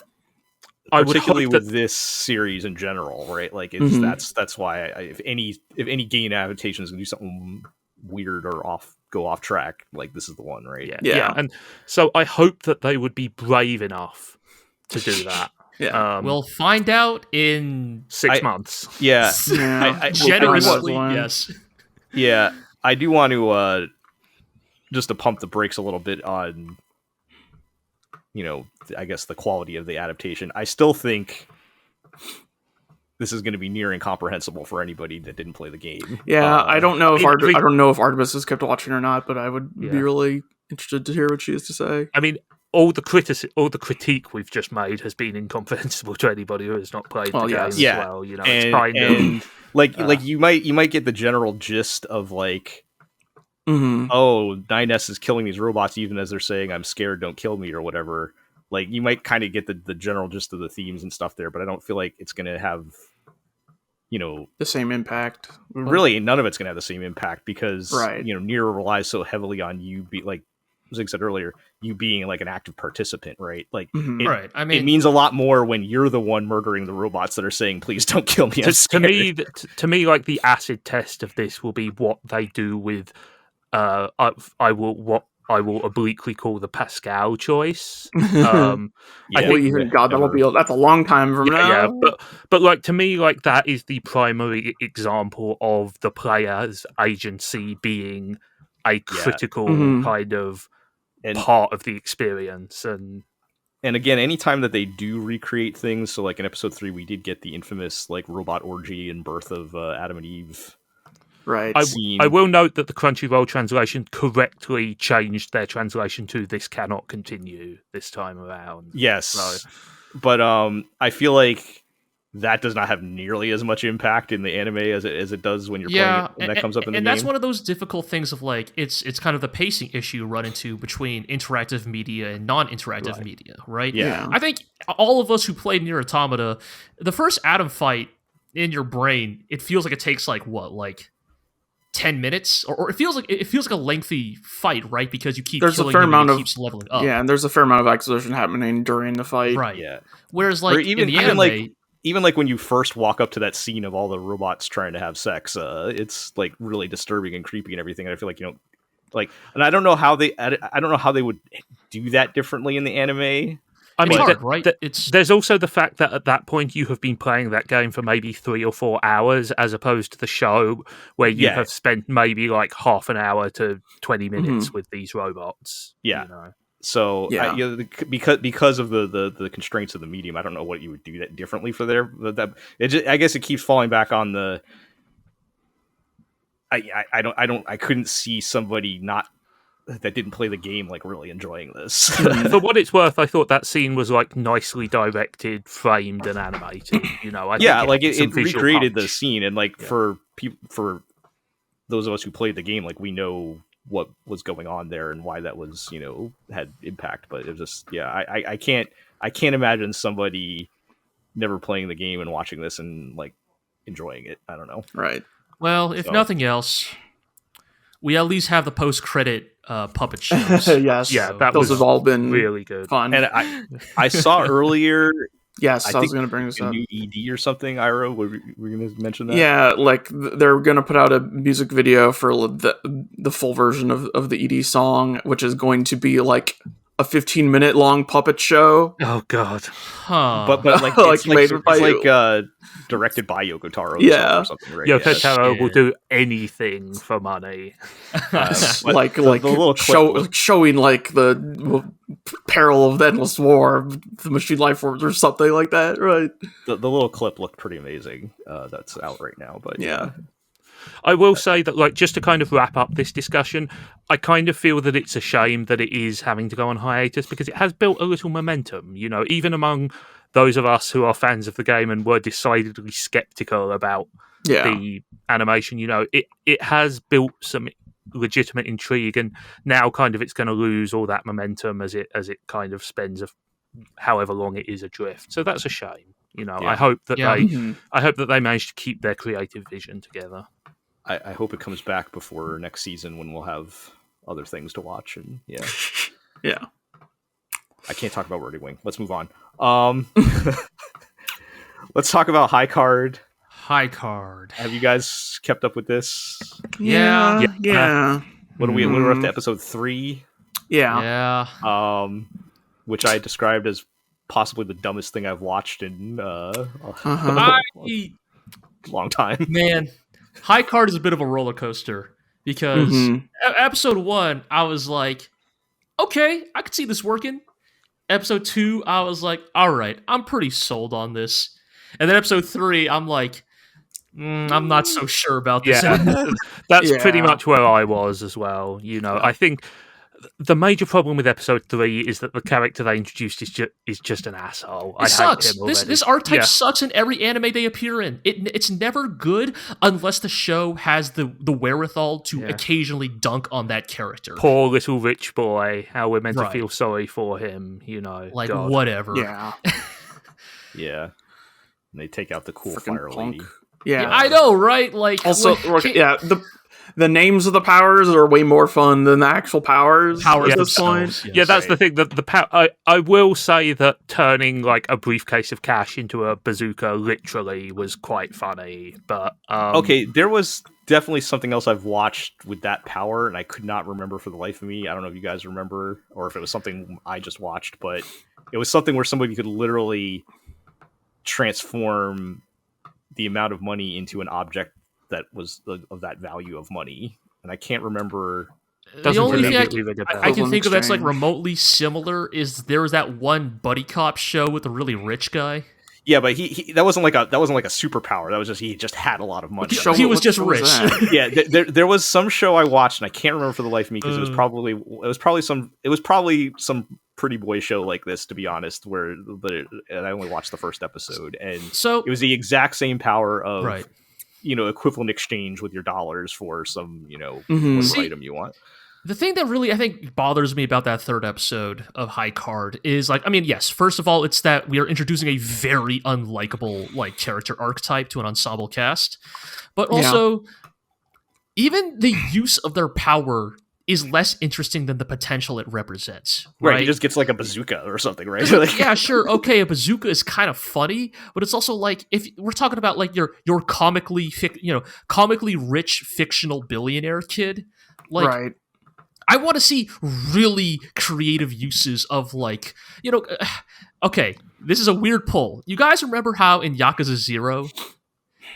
I would particularly hope with that this series in general, right? Like it's that's why if any game adaptation is gonna do something weird or go off track, like this is the one, right? yeah. And so I hope that they would be brave enough to do that. Yeah. We'll find out in 6 months. Yeah. Yeah. generously, We'll yes. Yeah. I do want to just to pump the brakes a little bit on, I guess the quality of the adaptation. I still think this is going to be near incomprehensible for anybody that didn't play the game. Yeah, I don't know if I don't know if Artemis has kept watching or not, but I would be really interested to hear what she has to say. I mean, all the critique we've just made has been incomprehensible to anybody who has not played the game as well. It's kind of like you might get the general gist of like, oh, 9S is killing these robots even as they're saying I'm scared, don't kill me or whatever. Like you might kind of get the general gist of the themes and stuff there, but I don't feel like it's going to have, the same impact. Really, none of it's going to have the same impact because right. NieR relies so heavily on you like Zig said earlier, you being like an active participant, right? Like, right. I mean, it means a lot more when you're the one murdering the robots that are saying, "Please don't kill me." To me, like the acid test of this will be what they do with. I will obliquely call the Pascal choice. I think that's a long time from now. Yeah, but like to me, like that is the primary example of the player's agency being a critical kind of part of the experience. And again, anytime that they do recreate things, so like in episode 3, we did get the infamous like robot orgy and birth of Adam and Eve. Right. I will note that the Crunchyroll translation correctly changed their translation to "this cannot continue" this time around. Yes, but I feel like that does not have nearly as much impact in the anime as it does when you're playing it, when that comes up in the game. And that's one of those difficult things of like it's kind of the pacing issue run into between interactive media and non-interactive media, right? Yeah. I think all of us who played NieR Automata, the first Atom fight in your brain, it feels like it takes like 10 minutes, or it feels like a lengthy fight, right? Because you keep killing him and he keeps leveling up. Yeah, and there's a fair amount of exposition happening during the fight. Right. Yeah. Whereas like in the anime, even like when you first walk up to that scene of all the robots trying to have sex, it's like really disturbing and creepy and everything. And I feel like and I don't know how they would do that differently in the anime. I mean, hard, right? There's also the fact that at that point you have been playing that game for maybe 3 or 4 hours, as opposed to the show where you have spent maybe like half an hour to 20 minutes with these robots. Yeah. So because of the constraints of the medium, I don't know what you would do that differently for there. I guess it keeps falling back on the. I couldn't see somebody that didn't play the game like really enjoying this. For what it's worth, I thought that scene was like nicely directed, framed, and animated. It recreated the scene, and like for those of us who played the game, like we know what was going on there and why that was had impact. But it was just I can't imagine somebody never playing the game and watching this and like enjoying it. I don't know. Right. Well, if nothing else, we at least have the post-credit puppet shows. Yes. Yeah, those have all been really good. Fun. And I saw earlier. Yes, I was going to bring this up. New ED or something, Ira? Were you going to mention that? Yeah, like they're going to put out a music video for the full version of the ED song, which is going to be like a 15-minute long puppet show. Oh God! Huh. But like it's directed by Yoko Taro. Or something, right? Yoko Taro will do anything for money. Like the little showing like the peril of the endless war, the machine life forms, or something like that, right? The little clip looked pretty amazing. That's out right now, but yeah. I will say that, like, just to kind of wrap up this discussion, I kind of feel that it's a shame that it is having to go on hiatus because it has built a little momentum, you know, even among those of us who are fans of the game and were decidedly skeptical about the animation, you know, it has built some legitimate intrigue, and now kind of it's going to lose all that momentum as it kind of spends however long it is adrift. So that's a shame. You know, I hope that I hope that they manage to keep their creative vision together. I hope it comes back before next season when we'll have other things to watch. And yeah. I can't talk about Wording Wing. Let's move on. Let's talk about High Card. High Card. Have you guys kept up with this? Yeah. What are we? We're up to episode 3. Yeah. Which I described as possibly the dumbest thing I've watched in a long time. Man, High Card is a bit of a roller coaster because episode 1, I was like, okay, I could see this working. Episode 2, I was like, all right, I'm pretty sold on this. And then episode 3, I'm like, I'm not so sure about this. Yeah, that's pretty much where I was as well. You know, I think the major problem with episode 3 is that the character they introduced is just an asshole. It sucks. This archetype sucks in every anime they appear in. It's never good unless the show has the wherewithal to occasionally dunk on that character. Poor little rich boy. How we're meant to feel sorry for him. You know, like whatever. Yeah. Yeah. And they take out the cool fire lady. Yeah, I know, right? Like, also, the names of the powers are way more fun than the actual powers at this point. Yes. Yeah, that's the thing. That the I will say that turning like a briefcase of cash into a bazooka literally was quite funny. But okay, there was definitely something else I've watched with that power, and I could not remember for the life of me. I don't know if you guys remember, or if it was something I just watched, but it was something where somebody could literally transform the amount of money into an object that was of that value of money, and I can't remember. The only thing I can think of that's like remotely similar is there was that one buddy cop show with a really rich guy. Yeah, but he that wasn't like a superpower. That was just he just had a lot of money. He was just rich. Yeah, there was some show I watched and I can't remember for the life of me because it was probably some pretty boy show like this, to be honest. And I only watched the first episode, and so it was the exact same power of equivalent exchange with your dollars for some whatever item you want. The thing that really, I think, bothers me about that third episode of High Card is, like, I mean, yes, first of all, it's that we are introducing a very unlikable, like, character archetype to an ensemble cast. But also, even the use of their power is less interesting than the potential it represents. Right? He just gets, like, a bazooka or something, right? Yeah, sure, okay, a bazooka is kind of funny, but it's also, like, if we're talking about, like, your comically rich fictional billionaire kid, like... Right. I want to see really creative uses of, like, okay, this is a weird pull. You guys remember how in Yakuza 0,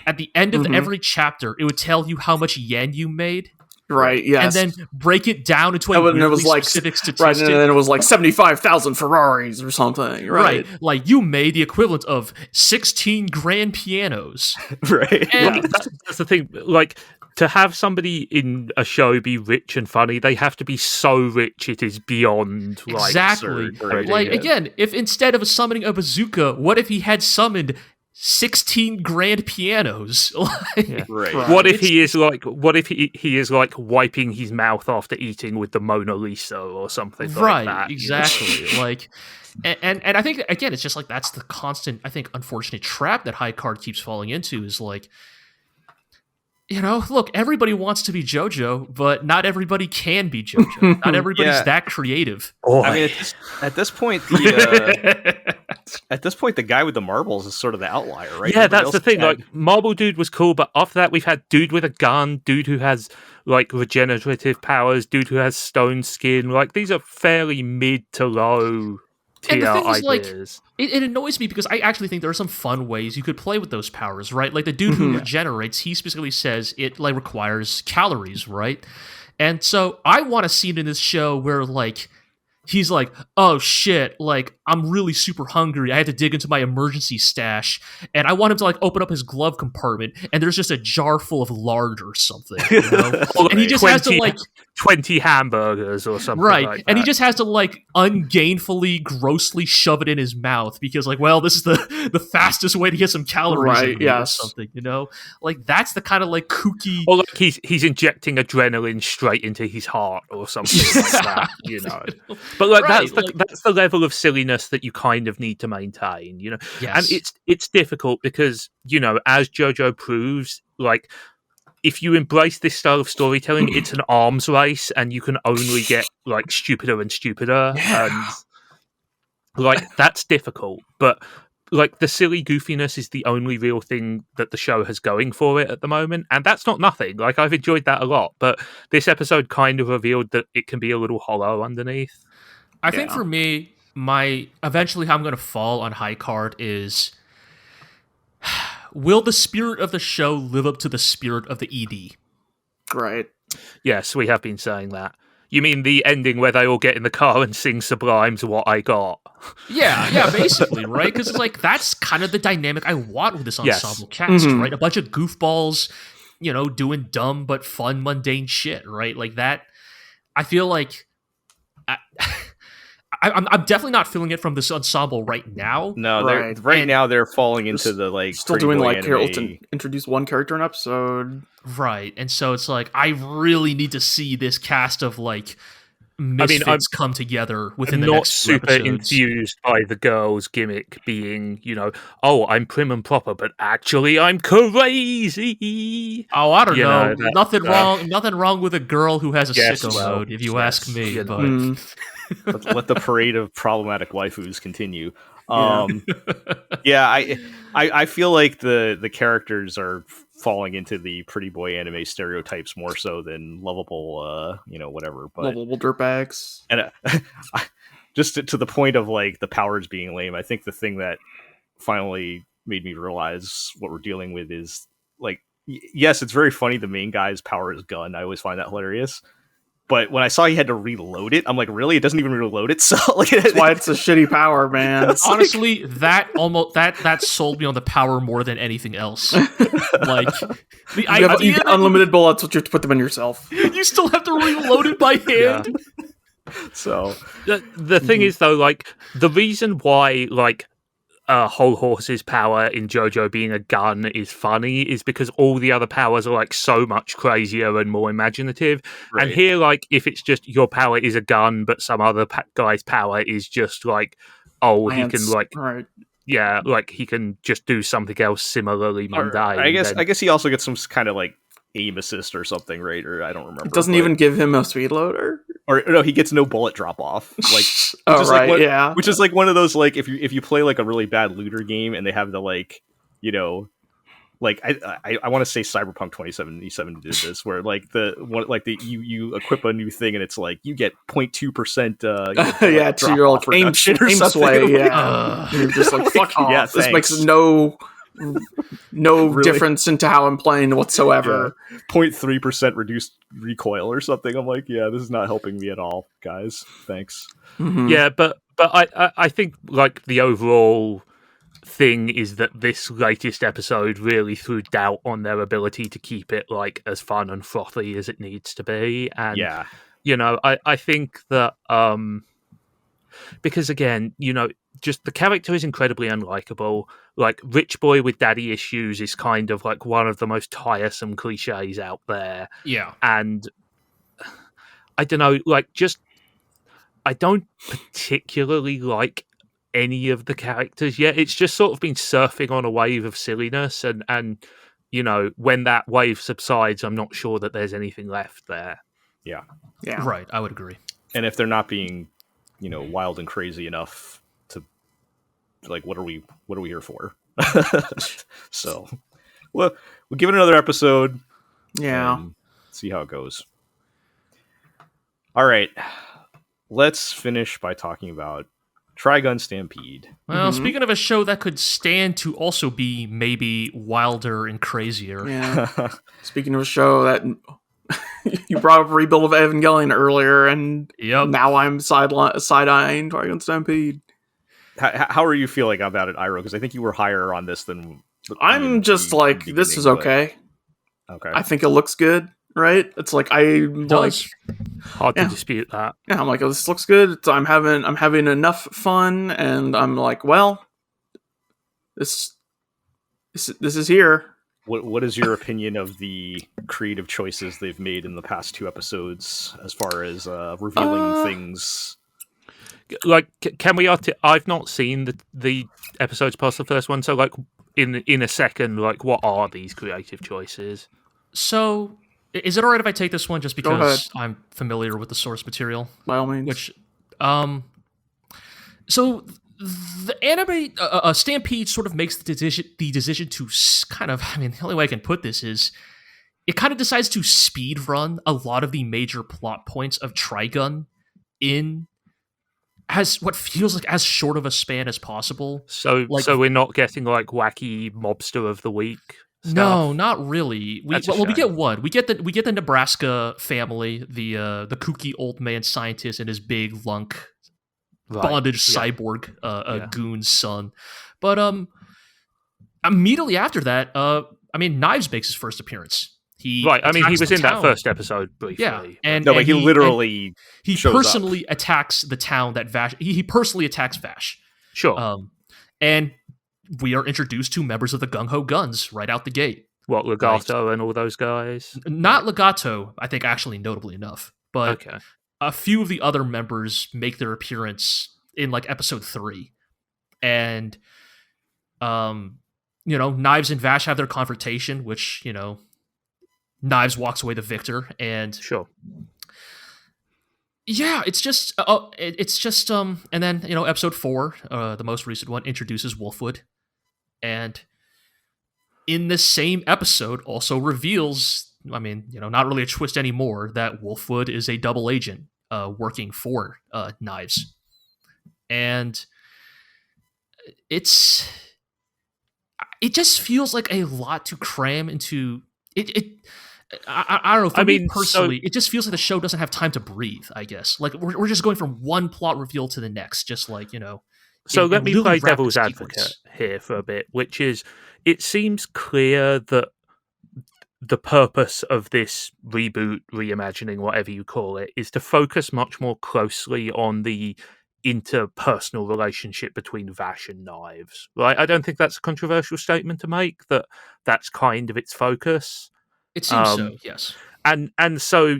at the end of every chapter, it would tell you how much yen you made? Right, yes. And then break it down into a really specific statistic. Right, and then it was like 75,000 Ferraris or something. Right. Like, you made the equivalent of 16 grand pianos. Right. And that's the thing, like... To have somebody in a show be rich and funny, they have to be so rich it is beyond like exactly. Absurd. Like again, if instead of summoning a bazooka, what if he had summoned 16 grand pianos? Right. What if he is like wiping his mouth after eating with the Mona Lisa or something like that? Right, exactly. Like and I think again it's just like that's the constant, I think, unfortunate trap that High Card keeps falling into is like, look, everybody wants to be JoJo, but not everybody can be JoJo. Not everybody's that creative. I mean, at this point, the guy with the marbles is sort of the outlier, right? Yeah, that's the thing. Like, Marble Dude was cool, but after that, we've had Dude with a gun, Dude who has like regenerative powers, Dude who has stone skin. Like, these are fairly mid to low tier ideas. Like, it annoys me because I actually think there are some fun ways you could play with those powers, right? Like the dude who regenerates, he specifically says it like requires calories, right? And so I want to see it in this show where like he's like, oh shit, like I'm really super hungry. I had to dig into my emergency stash, and I want him to like open up his glove compartment, and there's just a jar full of lard or something, you know? And he just has to like 20 hamburgers or something right, like that. and he just has to like ungainfully, grossly shove it in his mouth because like, well, this is the fastest way to get some calories in me or something, you know? Like that's the kind of like kooky. Or like he's injecting adrenaline straight into his heart or something like that, you know. But like Right, that's the level of silliness that you kind of need to maintain, you know. Yes. And it's difficult because, you know, as JoJo proves, like if you embrace this style of storytelling, it's an arms race, and you can only get like stupider and stupider, and like that's difficult. But like the silly goofiness is the only real thing that the show has going for it at the moment, and that's not nothing. Like I've enjoyed that a lot, but this episode kind of revealed that it can be a little hollow underneath. I think for me, eventually how I'm going to fall on high card is, will the spirit of the show live up to the spirit of the ED? Right. Yes, we have been saying that. You mean the ending where they all get in the car and sing Sublime's What I Got? Yeah, basically, right? Because it's like, that's kind of the dynamic I want with this ensemble cast, right? A bunch of goofballs, you know, doing dumb but fun, mundane shit, right? Like that, I feel like... I'm definitely not feeling it from this ensemble right now. No, right now they're falling into the like still doing like to introduce one character an episode, right? And so it's like I really need to see this cast of like misfits come together within the next few episodes. Not super enthused by the girl's gimmick being, you know, oh, I'm prim and proper, but actually I'm crazy. Oh, I don't know. Nothing wrong with a girl who has a sicko mode, if you ask me. You know. But let the parade of problematic waifus continue. I feel like the characters are falling into the pretty boy anime stereotypes more so than lovable, whatever. But lovable dirtbags. And just to the point of like the powers being lame, I think the thing that finally made me realize what we're dealing with is like, yes, it's very funny. The main guy's power is gun. I always find that hilarious. But when I saw he had to reload it, I'm like, really? It doesn't even reload itself. Like, that's why it's a shitty power, man. Honestly, that sold me on the power more than anything else. Like, you have unlimited bullets, but you have to put them in yourself. You still have to reload it by hand. Yeah. So the thing is, though, like the reason why, like, Whole Horse's power in JoJo being a gun is funny is because all the other powers are like so much crazier and more imaginative. Right. And here, like, if it's just your power is a gun, but some other guy's power is just like, oh, he can like, yeah, like he can just do something else similarly mundane. I guess he also gets some kind of like aim assist or something, right? Or I don't remember. It doesn't even give him a speed loader. Or no, he gets no bullet drop off. Like, which is like one of those like if you play like a really bad looter game and they have the like, you know, like I want to say Cyberpunk 2077 did this where like you equip a new thing and it's like you get 0.2% to your like aim sway, you're just like fuck off. Yeah, this makes no really? Difference into how I'm playing whatsoever. 0.3% reduced recoil or something. I'm like, yeah, this is not helping me at all, guys. Thanks. Mm-hmm. Yeah, but I think like the overall thing is that this latest episode really threw doubt on their ability to keep it like as fun and frothy as it needs to be. And you know, I think that because again, you know, just the character is incredibly unlikable. Like, rich boy with daddy issues is kind of like one of the most tiresome cliches out there. Yeah. And I don't know, like, just I don't particularly like any of the characters yet. It's just sort of been surfing on a wave of silliness, and you know, when that wave subsides, I'm not sure that there's anything left there. Yeah. Right, I would agree. And if they're not being, you know, wild and crazy enough to, like, what are we here for? So, we'll give it another episode. Yeah. See how it goes. All right. Let's finish by talking about Trigun Stampede. Well, speaking of a show that could stand to also be maybe wilder and crazier. Yeah. Speaking of a show that You brought up Rebuild of Evangelion earlier, and Yep. now I'm side-eyeing Trigun Stampede. How are you feeling about it, Iro? Because I think you were higher on this than I'm just like, this is okay. Okay. I think it looks good, right? It's like I'm like, Hard to Yeah. dispute that. yeah, I'm like, oh, this looks good. I'm having enough fun, and I'm like, well, this is here. What is your opinion of the creative choices they've made in the past 2 episodes as far as revealing things? Like, can we? I've not seen the episodes past the first one, so like in a second, like, what are these creative choices? So, is it alright if I take this one just Go ahead. because I'm familiar with the source material? By all means. Which, so the anime Stampede sort of makes the decision to kind of. I mean, the only way I can put this is it kind of decides to speed run a lot of the major plot points of Trigun in as what feels like as short of a span as possible. So Like- so we're not getting like wacky mobster of the week stuff? No, not really. We That's a we shame. get one. We get the Nebraska family, the kooky old man scientist and his big lunk Right. bondage Yeah. cyborg Yeah. goon's son. But immediately after that, I mean, Knives makes his first appearance. He Right, I mean, he attacks was the in that town. first episode briefly. Yeah, and No, but and he and literally he shows up. personally attacks the town that Vash. He personally attacks Vash. Sure. And we are introduced to members of the Gung Ho Guns right out the gate. What, Legato and all those guys? Not Legato, I think, actually, notably enough, but Okay. a few of the other members make their appearance in like episode 3, and Knives and Vash have their confrontation, which Knives walks away the victor, and Sure. yeah, it's just and then episode 4, the most recent one, introduces Wolfwood, and in the same episode also reveals, I mean, not really a twist anymore, that Wolfwood is a double agent working for Knives, and it just feels like a lot to cram into it. I don't know. For me personally, it just feels like the show doesn't have time to breathe, I guess. Like, we're just going from one plot reveal to the next, just like, So in let me really play rapid devil's sequence. advocate here for a bit, which is, it seems clear that the purpose of this reboot, reimagining, whatever you call it, is to focus much more closely on the interpersonal relationship between Vash and Knives. Right? I don't think that's a controversial statement to make, that's kind of its focus. It seems so, yes. And so,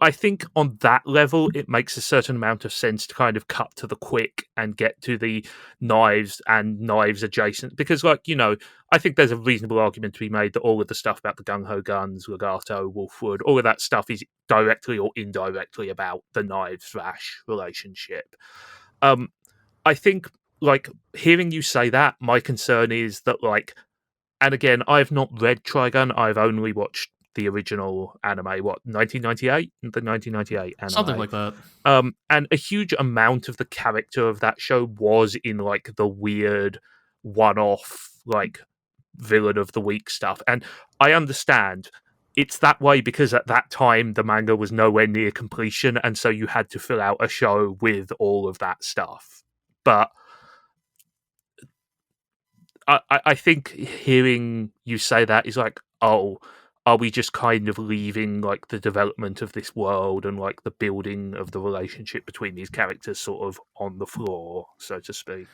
I think on that level, it makes a certain amount of sense to kind of cut to the quick and get to the Knives and Knives adjacent. Because, I think there's a reasonable argument to be made that all of the stuff about the Gung Ho Guns, Legato, Wolfwood, all of that stuff is directly or indirectly about the Knives-Vash relationship. I think, hearing you say that, my concern is that, and again, I've not read Trigun, I've only watched the original anime, 1998? The 1998 anime. Something like that. And a huge amount of the character of that show was in, the weird, one-off, villain of the week stuff. And I understand it's that way because at that time, the manga was nowhere near completion, and so you had to fill out a show with all of that stuff. But I think hearing you say that is oh, are we just kind of leaving the development of this world and the building of the relationship between these characters sort of on the floor, so to speak?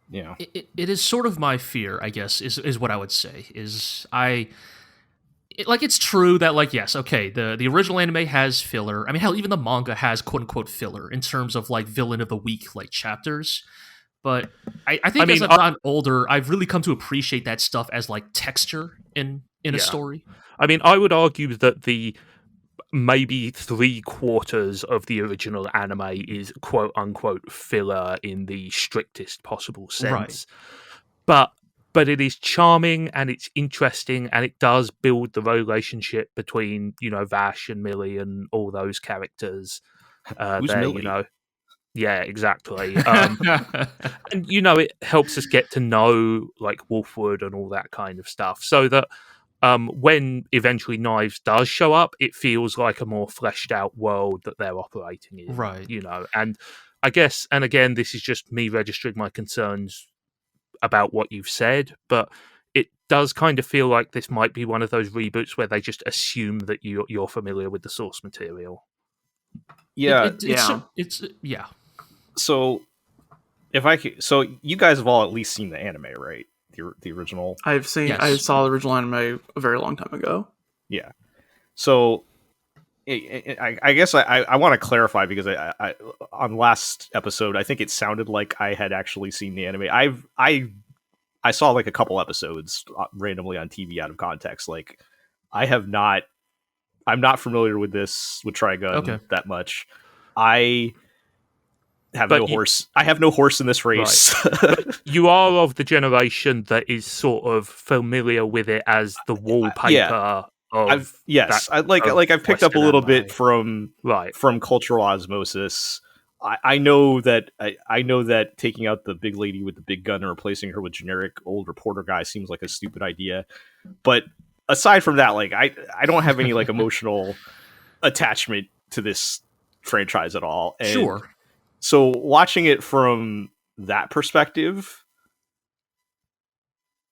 Yeah. It is sort of my fear, I guess, is what I would say. It's true that, yes, okay, the original anime has filler. I mean, hell, even the manga has quote-unquote filler in terms of, villain of the week, chapters. But I think as I've gotten older, I've really come to appreciate that stuff as, texture in a story. I mean, I would argue that the maybe 3/4 of the original anime is quote-unquote filler in the strictest possible sense. Right. But it is charming and it's interesting and it does build the relationship between, Vash and Millie and all those characters. Who's Millie? Yeah, exactly. And, it helps us get to know, Wolfwood and all that kind of stuff. So that when eventually Knives does show up, it feels like a more fleshed out world that they're operating in. Right. And I guess, and again, this is just me registering my concerns about what you've said, but it does kind of feel like this might be one of those reboots where they just assume that you're familiar with the source material. Yeah, It's So so you guys have all at least seen the anime, right? The original. I've seen. Yes. I saw the original anime a very long time ago. Yeah. So I guess I want to clarify because I on last episode I think it sounded like I had actually seen the anime. I saw like a couple episodes randomly on TV out of context. Like I'm not familiar with Trigun that much. I have no horse. I have no horse in this race. Right. But you are of the generation that is sort of familiar with it as the wallpaper. I've picked up a little bit from cultural osmosis. I know that I know that taking out the big lady with the big gun and replacing her with generic old reporter guy seems like a stupid idea. But aside from that, like I don't have any like emotional attachment to this franchise at all. And sure. So watching it from that perspective,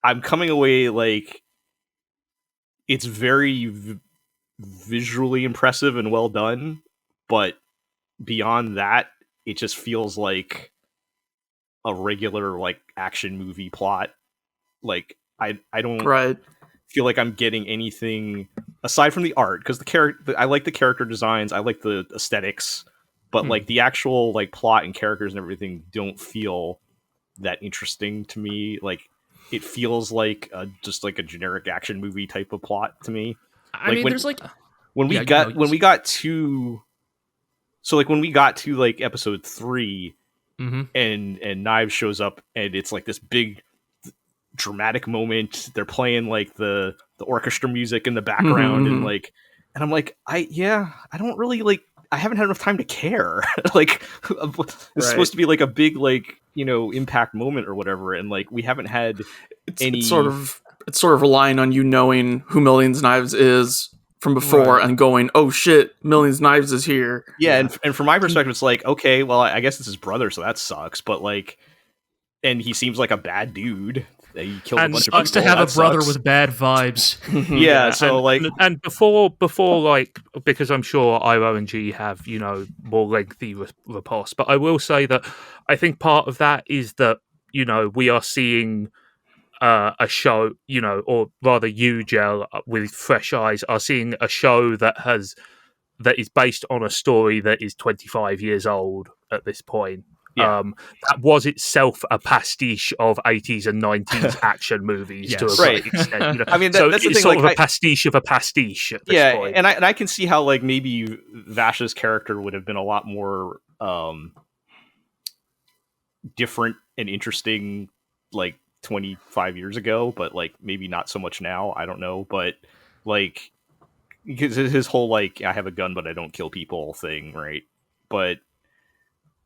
I'm coming away like it's very visually impressive and well done, but beyond that, it just feels like a regular like action movie plot. Like I don't feel like I'm getting anything aside from the art, because I like the character designs, I like the aesthetics, but like the actual like plot and characters and everything don't feel that interesting to me. Like it feels like just like a generic action movie type of plot to me. I mean, there's like when we got to like episode 3, and Knives shows up, and it's like this big dramatic moment. They're playing like the orchestra music in the background, and I'm like, I don't really like. I haven't had enough time to care. Like it's supposed to be like a big like impact moment or whatever, and like we haven't had any. It's sort of relying on you knowing who Millions Knives is from before and going, oh shit, Millions Knives is here. Yeah. And from my perspective, it's like, okay, well, I guess it's his brother, so that sucks. But like, and he seems like a bad dude. He killed a bunch of people. Sucks to have a brother with bad vibes. Yeah, so and before like, because I'm sure Iroh and G have more lengthy reposts, but I will say that I think part of that is that we are seeing a show, or rather you, Gel, with fresh eyes, are seeing a show that is based on a story that is 25 years old at this point. Yeah. That was itself a pastiche of 80s and 90s action movies to a great extent. I mean, so that's the it's thing, sort like, of a pastiche of a pastiche at this point. And I can see how like maybe Vash's character would have been a lot more different and interesting like 25 years ago, but like maybe not so much now. I don't know, but like because his whole like I have a gun but I don't kill people thing, right? But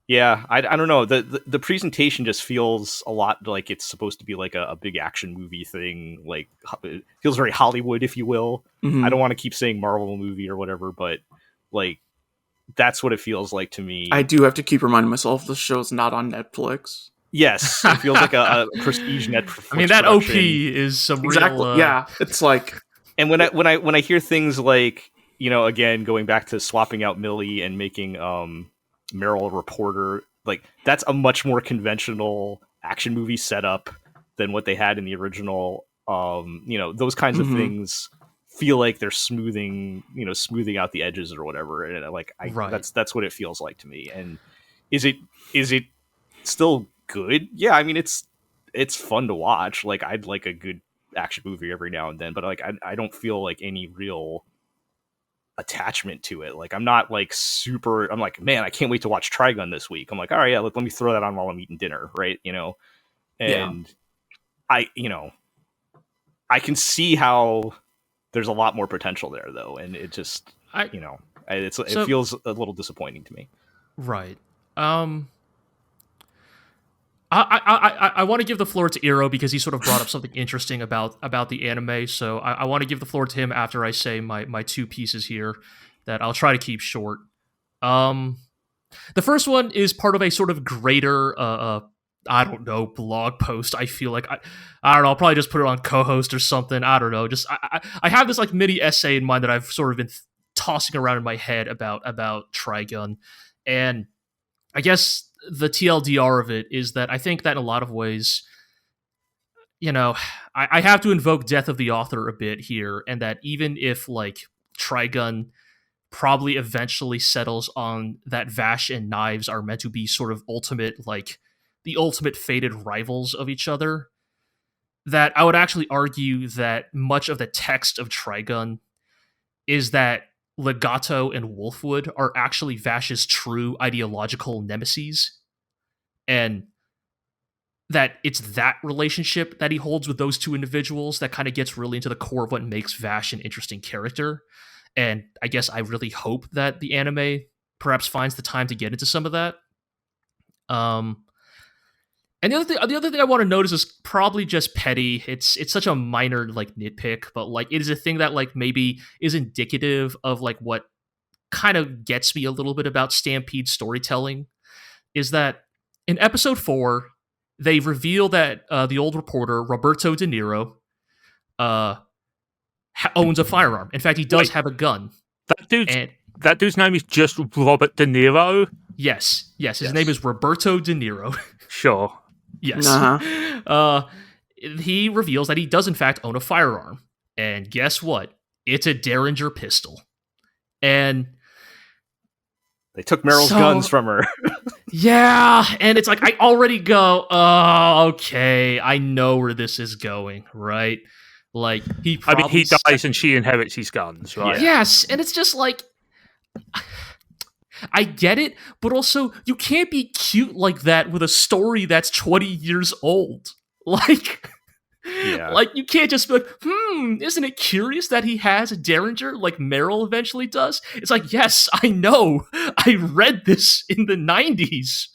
yeah, I don't know. The presentation just feels a lot like it's supposed to be like a big action movie thing. Like it feels very Hollywood, if you will. I don't want to keep saying Marvel movie or whatever, but like that's what it feels like to me. I do have to keep reminding myself the show's not on Netflix. Yes, it feels like a prestige Netflix. I mean, that production. OP is some real. Yeah, it's like, and when I hear things like again going back to swapping out Millie and making Meryl a reporter, like that's a much more conventional action movie setup than what they had in the original. Those kinds of things feel like they're smoothing out the edges or whatever, and like that's what it feels like to me. And is it still good? Yeah, I mean it's fun to watch. Like I'd like a good action movie every now and then, but like I don't feel like any real attachment to it. Like I'm not like super. I'm like, man, I can't wait to watch Trigun this week. I'm like, all right, yeah, let me throw that on while I'm eating dinner, right? And I can see how there's a lot more potential there though, and it just it feels a little disappointing to me. Right. I want to give the floor to Iro because he sort of brought up something interesting about the anime. So I want to give the floor to him after I say my two pieces here that I'll try to keep short. The first one is part of a sort of greater I don't know, blog post. I feel like I don't know. I'll probably just put it on co-host or something. I don't know. Just I have this like mini essay in mind that I've sort of been tossing around in my head about Trigun, and I guess the TLDR of it is that I think that in a lot of ways, you know, I have to invoke death of the author a bit here, and that even if like Trigun probably eventually settles on that Vash and Knives are meant to be sort of ultimate, like the ultimate fated rivals of each other, that I would actually argue that much of the text of Trigun is that Legato and Wolfwood are actually Vash's true ideological nemeses, and that it's that relationship that he holds with those two individuals that kind of gets really into the core of what makes Vash an interesting character. And I guess I really hope that the anime perhaps finds the time to get into some of that. And the other thing I want to notice is probably just petty. It's such a minor like nitpick, but like it is a thing that like maybe is indicative of like what kind of gets me a little bit about Stampede storytelling. Is that in episode 4 they reveal that the old reporter Roberto De Niro owns a firearm. In fact, he does have a gun. That dude's name is just Robert De Niro. Yes. His name is Roberto De Niro. Sure. Yes. He reveals that he does in fact own a firearm. And guess what? It's a Derringer pistol. And they took Meryl's guns from her. Yeah, and it's like I already go, oh, okay, I know where this is going, right? Like he dies and she inherits his guns, right? Yeah. Yes, and it's just like I get it, but also you can't be cute like that with a story that's 20 years old. Like, like you can't just be like, isn't it curious that he has a Derringer like Meryl eventually does? It's like, yes, I know. I read this in the 90s.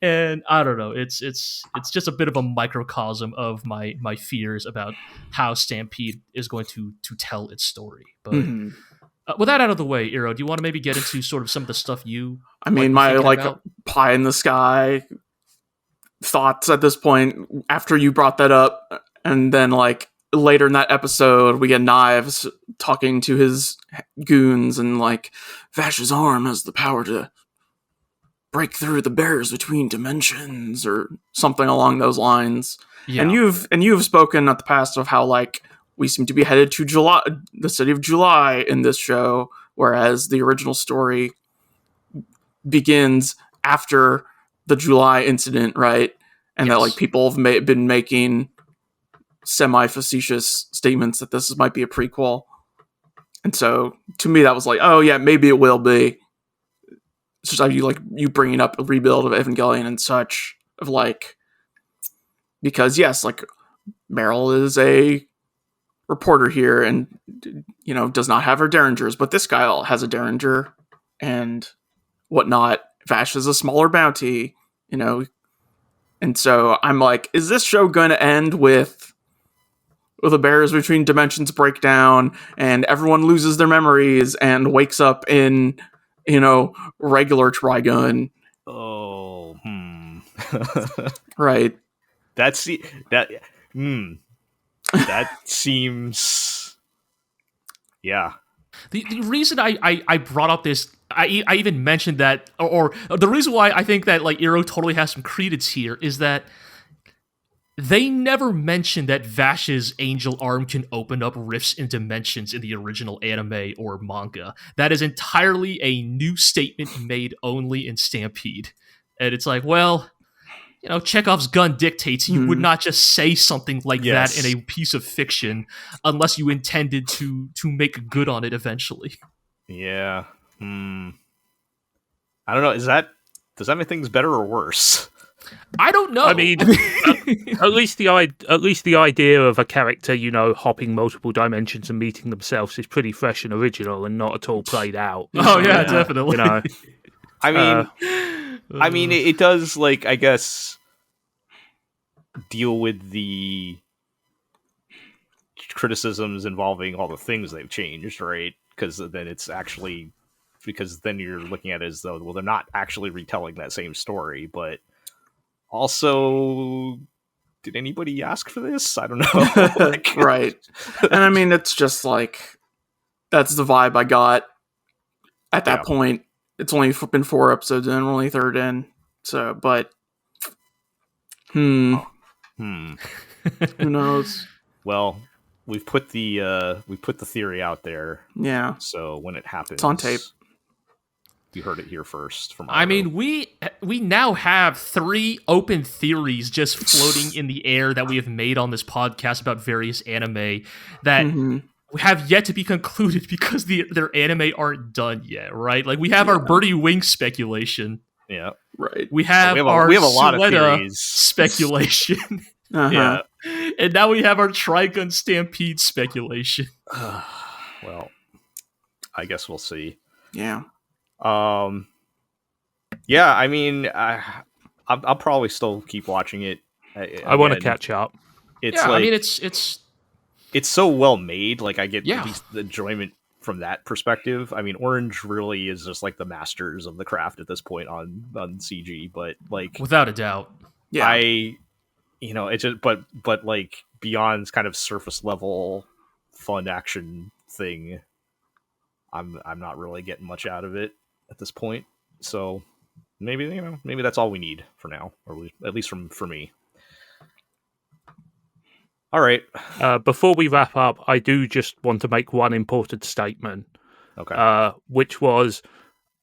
And I don't know. It's just a bit of a microcosm of my fears about how Stampede is going to tell its story. But with that out of the way, Iro, do you want to maybe get into sort of some of the stuff you? I mean, my pie in the sky thoughts at this point after you brought that up, and then like later in that episode, we get Knives talking to his goons, and like Vash's arm has the power to break through the barriers between dimensions, or something along those lines. Yeah. And you've spoken at the past of how like we seem to be headed to July, the city of July in this show, whereas the original story begins after the July incident, right? And that like people have been making semi-facetious statements that this might be a prequel. And so to me, that was like, oh yeah, maybe it will be. It's just like you bringing up a rebuild of Evangelion and such, of like, because yes, like Meryl is a reporter here and, you know, does not have her Derringers, but this guy has a Derringer and whatnot. Vash is a smaller bounty, you know. And so I'm like, is this show going to end with the barriers between dimensions break down and everyone loses their memories and wakes up in, you know, regular Trigun? Oh, right. That seems, yeah. The reason I brought up this, I even mentioned that, or the reason why I think that like Iro totally has some credence here is that they never mentioned that Vash's angel arm can open up rifts in dimensions in the original anime or manga. That is entirely a new statement made only in Stampede. And it's like, well, you know, Chekhov's gun dictates you would not just say something like that in a piece of fiction unless you intended to make good on it eventually. Yeah. I don't know. Does that make things better or worse? I don't know. I mean, at least the idea of a character, you know, hopping multiple dimensions and meeting themselves is pretty fresh and original, and not at all played out. Oh yeah, definitely. You know. I mean, it does, like, I guess, deal with the criticisms involving all the things they've changed, right? Because then it's actually, because then you're looking at it as though, well, they're not actually retelling that same story, but also, did anybody ask for this? I don't know. Like, Right. And I mean, it's just like, that's the vibe I got at that point. It's only been 4 episodes in, we're only 3rd in. So, but, who knows? Well, we've put the theory out there. Yeah. So when it happens, It's on tape. You heard it here first. From I mean, we now have 3 open theories just floating in the air that we have made on this podcast about various anime that have yet to be concluded because their anime aren't done yet, right? Like, we have our Birdie Wing speculation. Yeah. Right. We have a lot of theories. Speculation. Yeah. And now we have our Trigun Stampede speculation. Well, I guess we'll see. Yeah. Yeah, I mean, I'll probably still keep watching it. I want to catch up. It's like, I mean, it's so well made. Like, I get Yeah. at least the enjoyment from that perspective. I mean, Orange really is just like the masters of the craft at this point on CG, but like, without a doubt. Yeah. It's just, but like, beyond kind of surface level fun action thing, I'm not really getting much out of it at this point. So maybe that's all we need for now, or at least for me. All right. Before we wrap up, I do just want to make one important statement. Okay. Which was,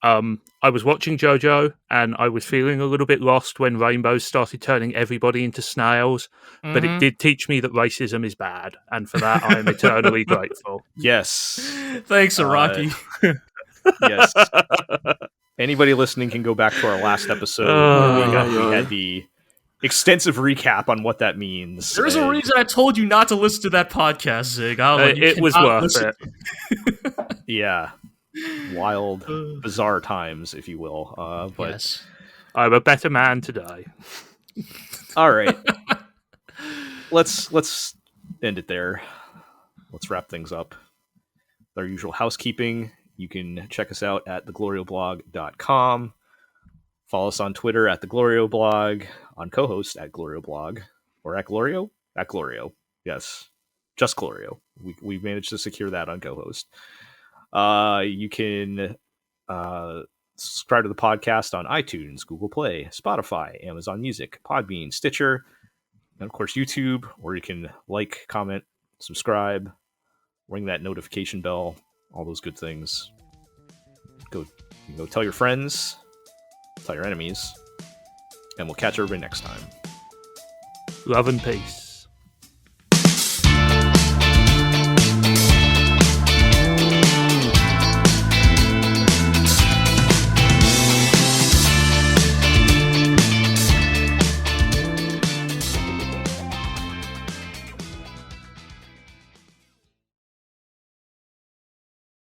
I was watching JoJo and I was feeling a little bit lost when rainbows started turning everybody into snails. But it did teach me that racism is bad, and for that I am eternally grateful. Yes. Thanks, Araki. Yes. Anybody listening can go back to our last episode. We had the extensive recap on what that means. There's a reason I told you not to listen to that podcast, Zig. It was worth it. Yeah. Wild, bizarre times, if you will. But yes. I'm a better man today. All right. Let's end it there. Let's wrap things up. Our usual housekeeping. You can check us out at theglorioblog.com. Follow us on Twitter at theglorioblog, on co-host at glorioblog, or at Glorio? At Glorio. Yes. Just Glorio. We managed to secure that on co-host. You can subscribe to the podcast on iTunes, Google Play, Spotify, Amazon Music, Podbean, Stitcher, and of course YouTube, where you can like, comment, subscribe, ring that notification bell, all those good things. Go tell your friends, tell your enemies, and we'll catch everybody next time. Love and peace.